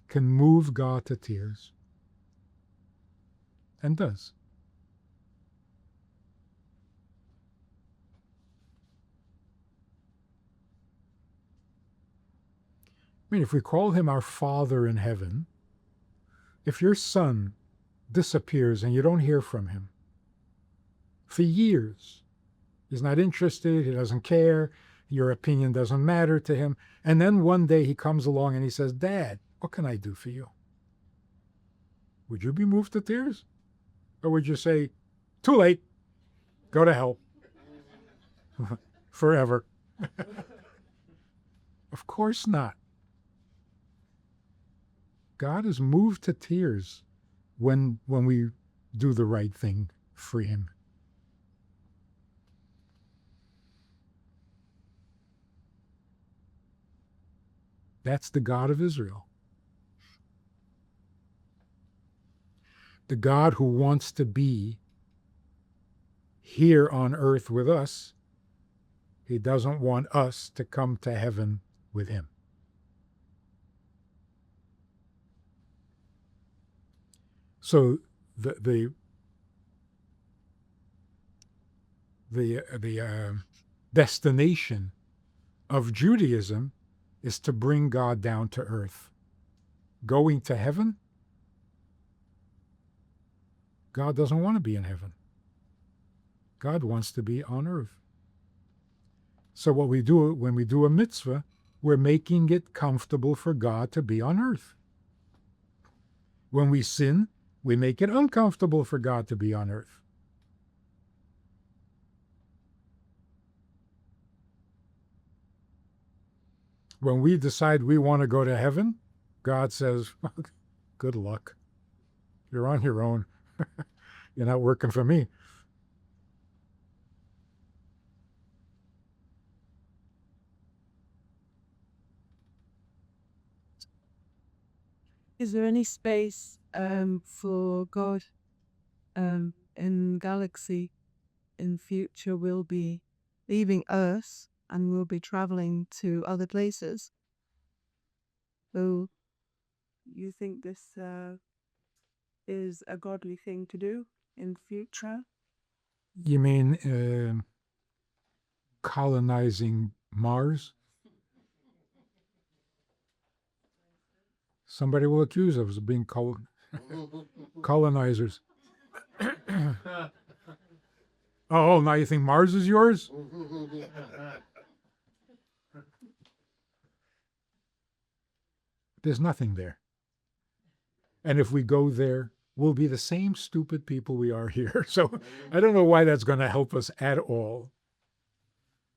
can move God to tears. And does. I mean, if we call him our Father in heaven, if your son disappears and you don't hear from him for years, he's not interested, he doesn't care, your opinion doesn't matter to him, and then one day he comes along and he says, Dad, what can I do for you? Would you be moved to tears? Or would you say, too late, go to hell, forever? Of course not. God is moved to tears when we do the right thing for him. That's the God of Israel. The God who wants to be here on earth with us. He doesn't want us to come to heaven with him. So the destination of Judaism is to bring God down to earth. Going to heaven? God doesn't want to be in heaven. God wants to be on earth. So what we do when we do a mitzvah, we're making it comfortable for God to be on earth. When we sin, we make it uncomfortable for God to be on earth. When we decide we want to go to heaven, God says, good luck. You're on your own. You're not working for me. Is there any space for God in galaxy in future? Will be leaving Earth and we'll be traveling to other places. So you think this is a godly thing to do in future? You mean colonizing Mars? Somebody will accuse us of being colonizers. Oh, now you think Mars is yours? There's nothing there. And if we go there, we'll be the same stupid people we are here. So I don't know why that's going to help us at all.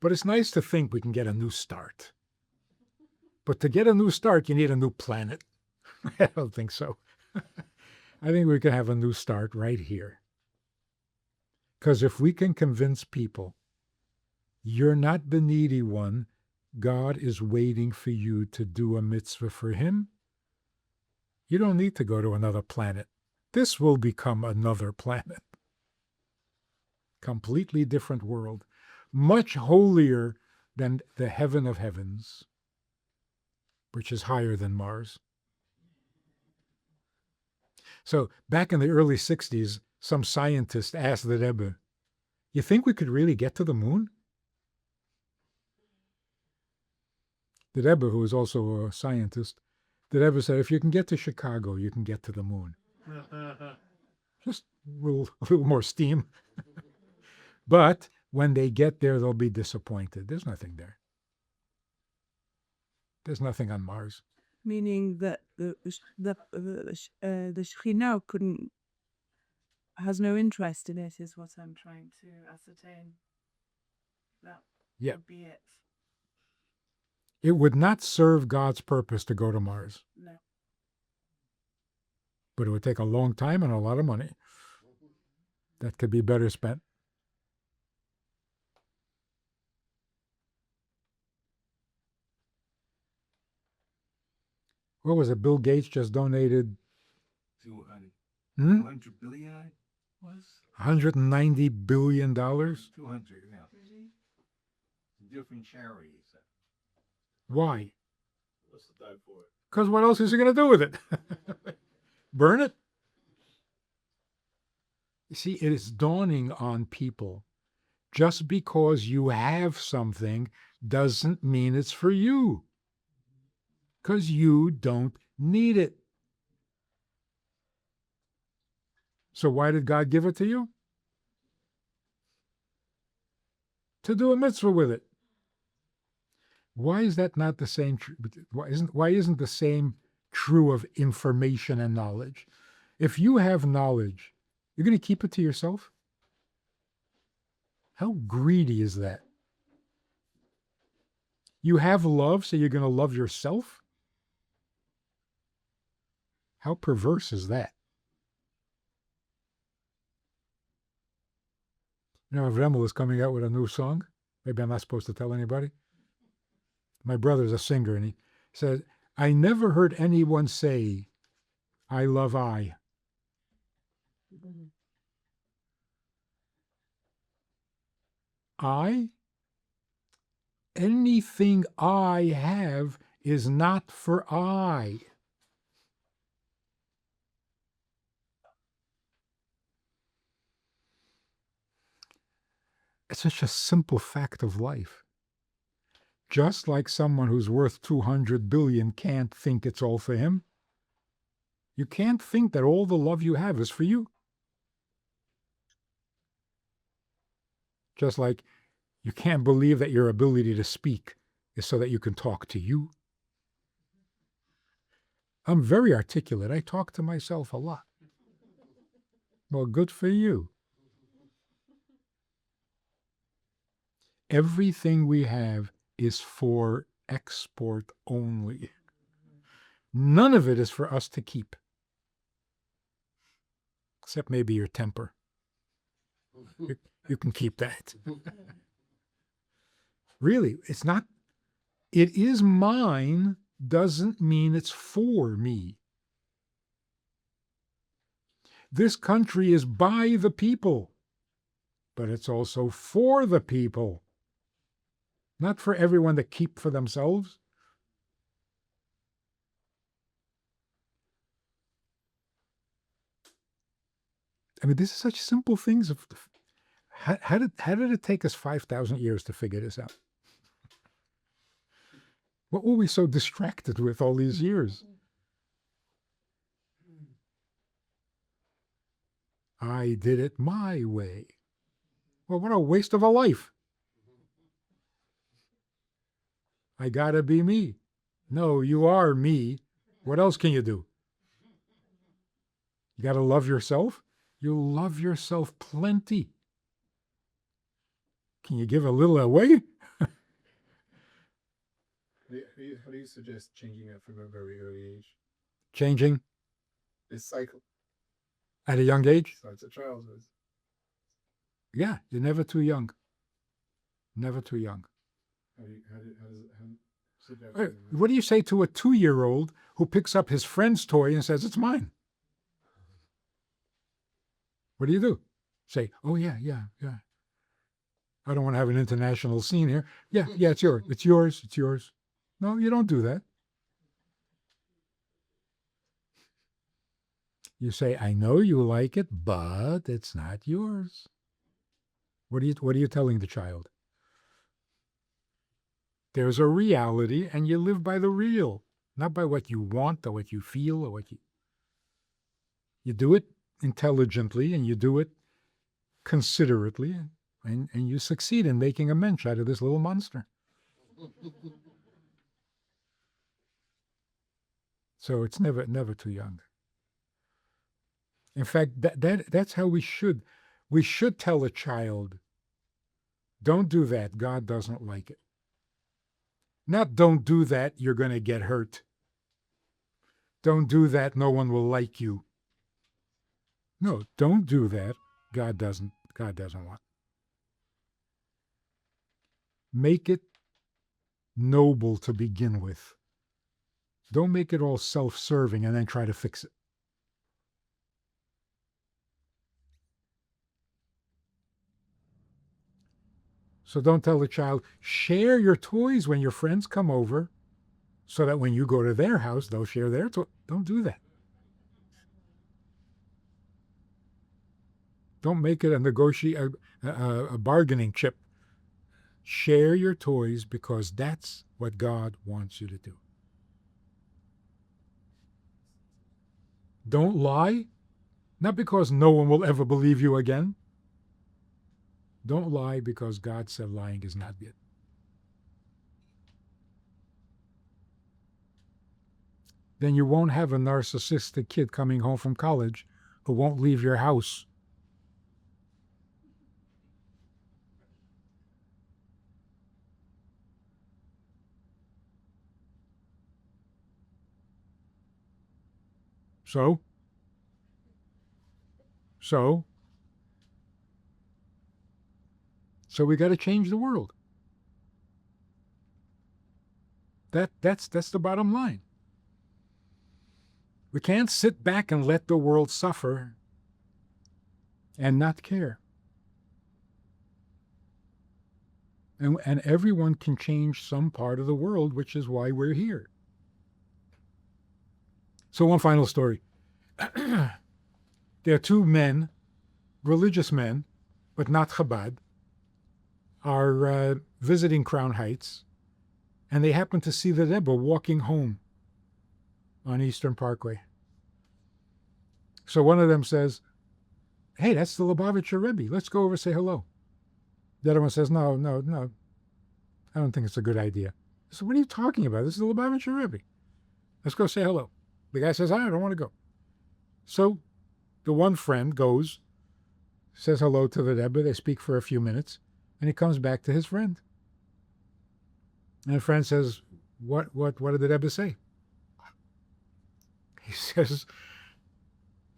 But it's nice to think we can get a new start. But to get a new start, you need a new planet. I don't think so. I think we can have a new start right here. Because if we can convince people, you're not the needy one, God is waiting for you to do a mitzvah for him, you don't need to go to another planet. This will become another planet. Completely different world. Much holier than the heaven of heavens, which is higher than Mars. So back in the early 60s, some scientist asked the Rebbe, you think we could really get to the moon? The Rebbe, who was also a scientist, the Rebbe said, if you can get to Chicago, you can get to the moon. Just a little more steam. But when they get there, they'll be disappointed. There's nothing there. There's nothing on Mars. Meaning that the Shekhinah has no interest in it, is what I'm trying to ascertain. That would be it. It would not serve God's purpose to go to Mars. No. But it would take a long time and a lot of money. That could be better spent. What was it? Bill Gates just donated 200. Hmm? 200 billion was? $190 billion? 200, yeah. Different charities. Why? What's the die for it? Because what else is he going to do with it? Burn it? You see, it is dawning on people. Just because you have something doesn't mean it's for you. Because you don't need it. So why did God give it to you? To do a mitzvah with it. Why is that not the same? Why isn't the same true of information and knowledge? If you have knowledge, you're going to keep it to yourself? How greedy is that? You have love, so you're going to love yourself? How perverse is that? You know, Vremel is coming out with a new song. Maybe I'm not supposed to tell anybody. My brother's a singer, and he said, I never heard anyone say, I love I. I? Anything I have is not for I. It's such a simple fact of life. Just like someone who's worth 200 billion can't think it's all for him, you can't think that all the love you have is for you. Just like you can't believe that your ability to speak is so that you can talk to you. I'm very articulate. I talk to myself a lot. Well, good for you. Everything we have is for export only. None of it is for us to keep. Except maybe your temper. You can keep that. Really, it's not, it is mine doesn't mean it's for me. This country is by the people, but it's also for the people. Not for everyone to keep for themselves. I mean, this is such simple things. How did it take us 5,000 years to figure this out? What were we so distracted with all these years? I did it my way. Well, what a waste of a life. I gotta be me. No, you are me. What else can you do? You gotta love yourself? You love yourself plenty. Can you give a little away? How do you suggest changing it from a very early age? Changing This cycle at a young age? starts at childhood. Yeah, you're never too young. Never too young. What do you say to a 2-year-old who picks up his friend's toy and says, "It's mine"? What do you do? Say, "Oh, yeah. I don't want to have an international scene here. Yeah, it's yours. It's yours. It's yours." No, you don't do that. You say, "I know you like it, but it's not yours." What are you telling the child? There's a reality, and you live by the real, not by what you want or what you feel or what you do it intelligently, and you do it considerately, and you succeed in making a mensch out of this little monster. So it's never too young. In fact, that's how we should tell a child, "Don't do that. God doesn't like it." Not, "Don't do that. You're going to get hurt." "Don't do that. No one will like you." No, don't do that. God doesn't want. Make it noble to begin with. Don't make it all self-serving and then try to fix it. So don't tell the child, "Share your toys when your friends come over so that when you go to their house, they'll share their toys." Don't do that. Don't make it a bargaining chip. Share your toys because that's what God wants you to do. Don't lie, not because no one will ever believe you again. Don't lie because God said lying is not good. Then you won't have a narcissistic kid coming home from college who won't leave your house. So we got to change the world. That's the bottom line. We can't sit back and let the world suffer and not care. And everyone can change some part of the world, which is why we're here. So one final story. There are 2 men, religious men, but not Chabad, are visiting Crown Heights, and they happen to see the Rebbe walking home on Eastern Parkway. So one of them says, "Hey, that's the Lubavitcher Rebbe. Let's go over and say hello." The other one says, No, I don't think it's a good idea. So what are you talking about? This is the Lubavitcher Rebbe. Let's go say hello. The guy says, "I don't want to go." So the one friend goes, says hello to the Rebbe. They speak for a few minutes, and he comes back to his friend. And the friend says, What did the Rebbe say? He says,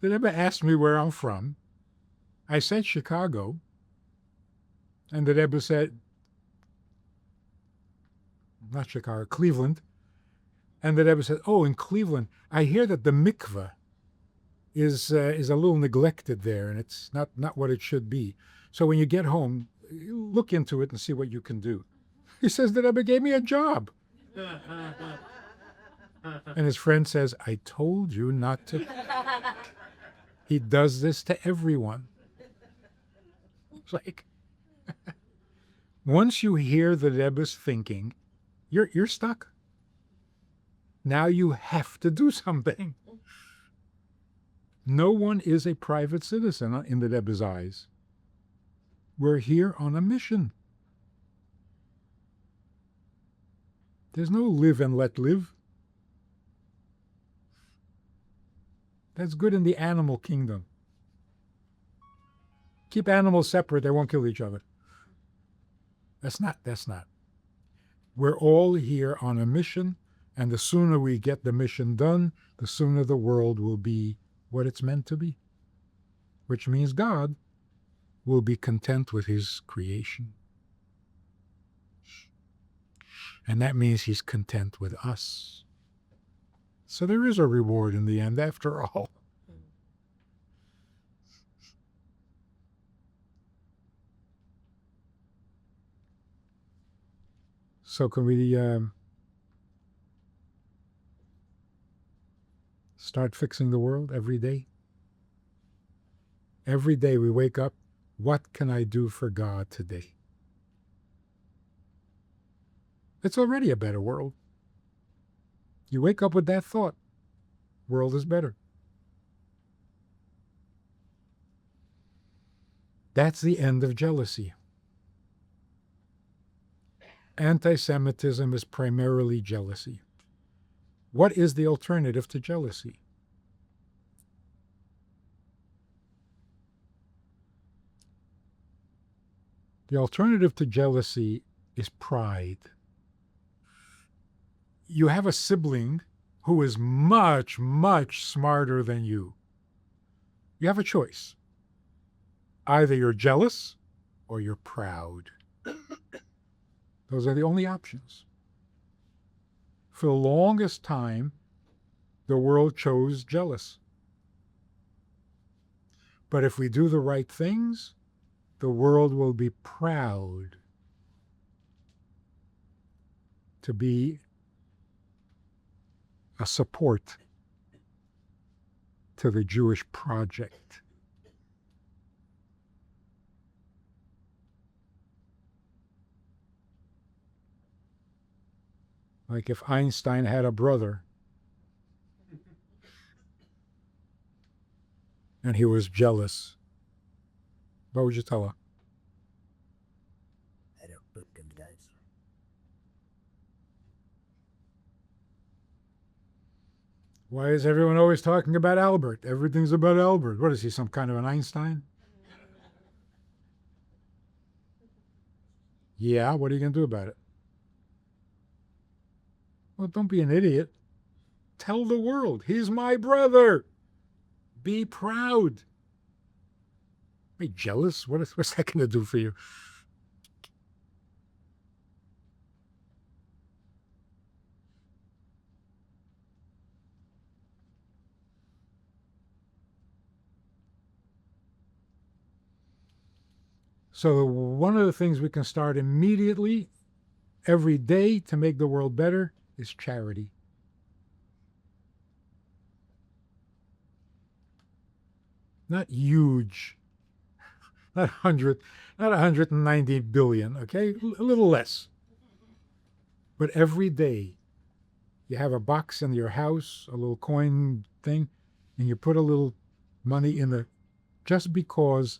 "The Rebbe asked me where I'm from. I said Chicago. And the Rebbe said," not Chicago, Cleveland. And the Rebbe said, "Oh, in Cleveland, I hear that the mikveh is a little neglected there, and it's not what it should be. So when you get home, look into it and see what you can do." He says, "The Rebbe gave me a job." And his friend says, "I told you not to." He does this to everyone. It's like, once you hear the Rebbe's thinking, you're stuck. Now you have to do something. No one is a private citizen in the Rebbe's eyes. We're here on a mission. There's no live and let live. That's good in the animal kingdom. Keep animals separate, they won't kill each other. That's not. We're all here on a mission And the sooner we get the mission done, the sooner the world will be what it's meant to be, which means God will be content with his creation. And that means he's content with us. So there is a reward in the end, after all. So can we start fixing the world every day? Every day we wake up, what can I do for God today? It's already a better world. You wake up with that thought, world is better. That's the end of jealousy. Anti-Semitism is primarily jealousy. What is the alternative to jealousy? The alternative to jealousy is pride. You have a sibling who is much, much smarter than you. You have a choice. Either you're jealous or you're proud. Those are the only options. For the longest time, the world chose jealous. But if we do the right things, the world will be proud to be a support to the Jewish project. Like if Einstein had a brother and he was jealous, what would you tell her? I don't book them, guys. Why is everyone always talking about Albert? Everything's about Albert. What is he, some kind of an Einstein? Yeah, what are you going to do about it? Well, don't be an idiot. Tell the world, he's my brother. Be proud. Be jealous? What's that going to do for you? So one of the things we can start immediately, every day, to make the world better is charity. Not huge, not 190 billion, okay? A little less. But every day, you have a box in your house, a little coin thing, and you put a little money in the, just because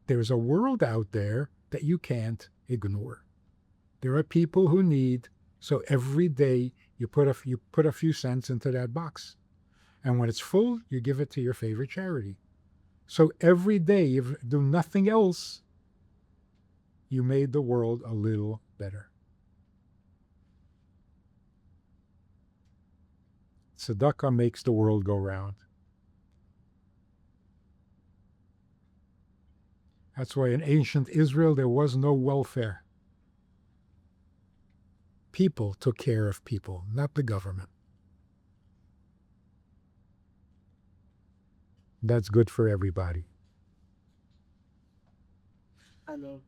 there's a world out there that you can't ignore. There are people who need, so every day you put a few cents into that box. And when it's full, you give it to your favorite charity. So every day, if you do nothing else, you made the world a little better. Tzedakah makes the world go round. That's why in ancient Israel there was no welfare. People took care of people, not the government. That's good for everybody. I mean,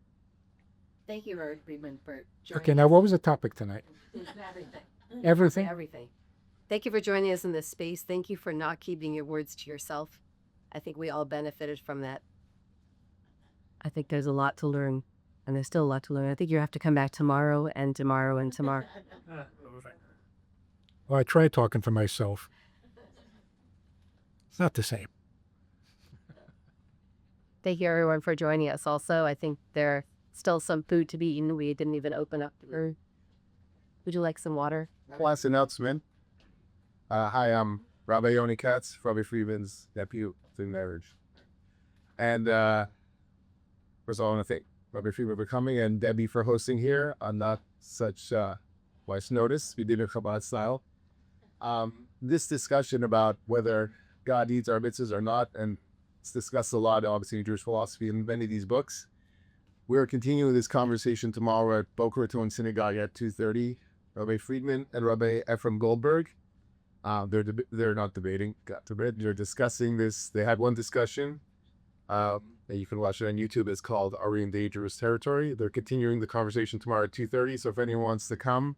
thank you, Lord Friedman, for Okay, now what was the topic tonight? everything. Everything? Everything. Thank you for joining us in this space. Thank you for not keeping your words to yourself. I think we all benefited from that. I think there's a lot to learn, and there's still a lot to learn. I think you have to come back tomorrow and tomorrow and tomorrow. Well, I tried talking for myself. It's not the same. Thank you, everyone, for joining us also. I think there's still some food to be eaten. We didn't even open up. Would you like some water? Last announcement. Hi, I'm Rabbi Yoni Katz, Rabbi Friedman's nephew to marriage. And first of all, I want to thank Rabbi Friedman for coming and Debbie for hosting here on not such wise notice. We did it Chabad style. This discussion about whether God needs our mitzvahs or not, and it's discussed a lot, obviously, in Jewish philosophy in many of these books. We're continuing this conversation tomorrow at Boca Raton Synagogue at 2:30. Rabbi Friedman and Rabbi Ephraim Goldberg. They're not debating. God forbid. They're discussing this. They had one discussion. And you can watch it on YouTube. It's called "Are We in Dangerous Territory?" They're continuing the conversation tomorrow at 2:30. So if anyone wants to come,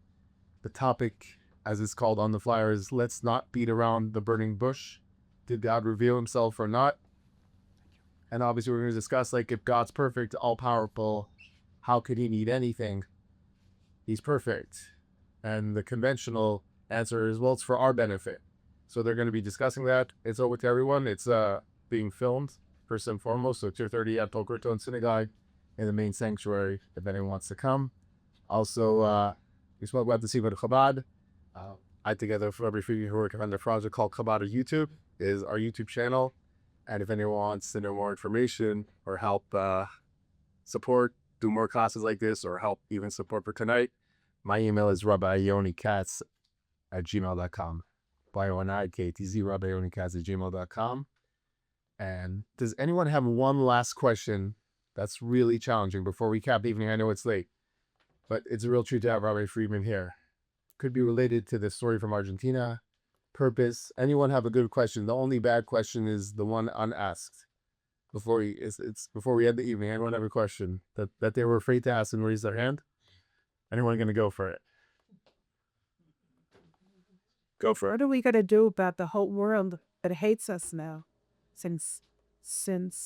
the topic, as it's called on the flyer, is "Let's not beat around the burning bush." Did God reveal himself or not? And obviously we're going to discuss, like, if God's perfect, all-powerful, how could he need anything? He's perfect. And the conventional answer is, well, it's for our benefit. So they're going to be discussing that. It's over to everyone. It's being filmed, first and foremost. So 2:30 at Boca Raton Synagogue in the main sanctuary, if anyone wants to come. Also, we spoke about the Chabad Chabad. I, together with Rabbi Friedman, who work on the project called Chabad YouTube, is our YouTube channel. And if anyone wants to know more information or help support, do more classes like this, or help even support for tonight, my email is rabbiyonikatz@gmail.com. YONIKTZ, rabbiyonikatz@gmail.com. And does anyone have one last question that's really challenging before we cap the evening? I know it's late, but it's a real treat to have Rabbi Friedman here. Could be related to the story from Argentina, purpose. Anyone have a good question? The only bad question is the one unasked. Before we end the evening, anyone have a question that they were afraid to ask and raise their hand? Anyone going to go for it? Go for What it. are we gonna do about the whole world that hates us now, since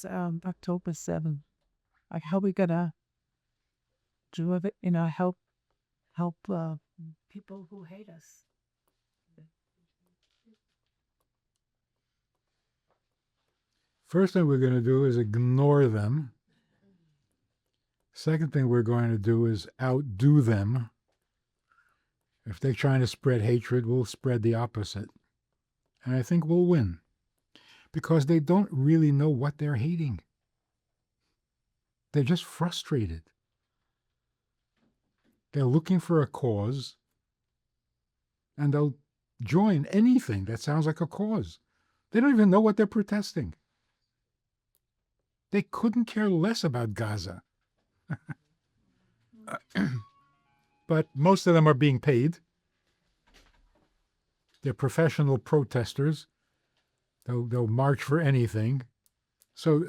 October 7th? Like, how are we gonna do it? Help people who hate us. First thing we're going to do is ignore them. Second thing we're going to do is outdo them. If they're trying to spread hatred, we'll spread the opposite. And I think we'll win. Because they don't really know what they're hating. They're just frustrated. They're looking for a cause, and they'll join anything that sounds like a cause. They don't even know what they're protesting. They couldn't care less about Gaza. But most of them are being paid. They're professional protesters. They'll march for anything. So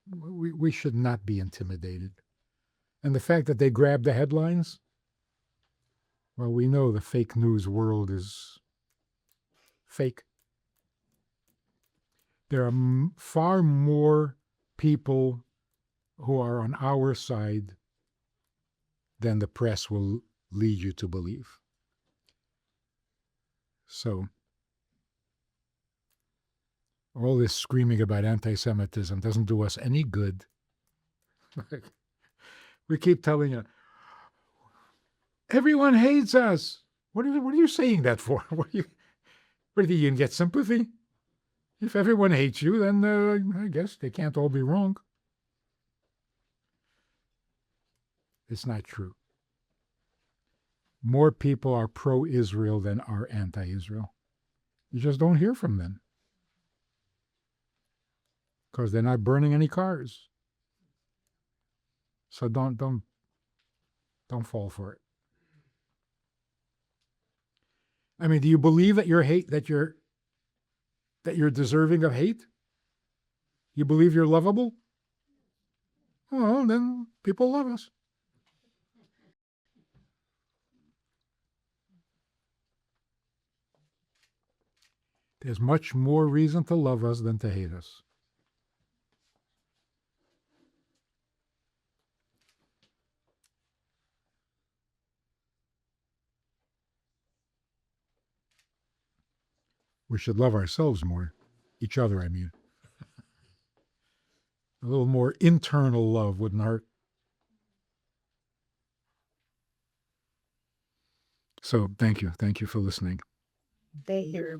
we should not be intimidated. And the fact that they grab the headlines, well, we know the fake news world is fake. There are far more people who are on our side than the press will lead you to believe. So, all this screaming about anti-Semitism doesn't do us any good. We keep telling you, everyone hates us. What are you saying that for? What do you can get sympathy? If everyone hates you, then I guess they can't all be wrong. It's not true. More people are pro-Israel than are anti-Israel. You just don't hear from them. Because they're not burning any cars. So don't fall for it. I mean, do you believe that you're deserving of hate? You believe you're lovable? Well, then people love us. There's much more reason to love us than to hate us. We should love ourselves more. Each other, I mean. A little more internal love wouldn't hurt. So thank you. Thank you for listening. They hear.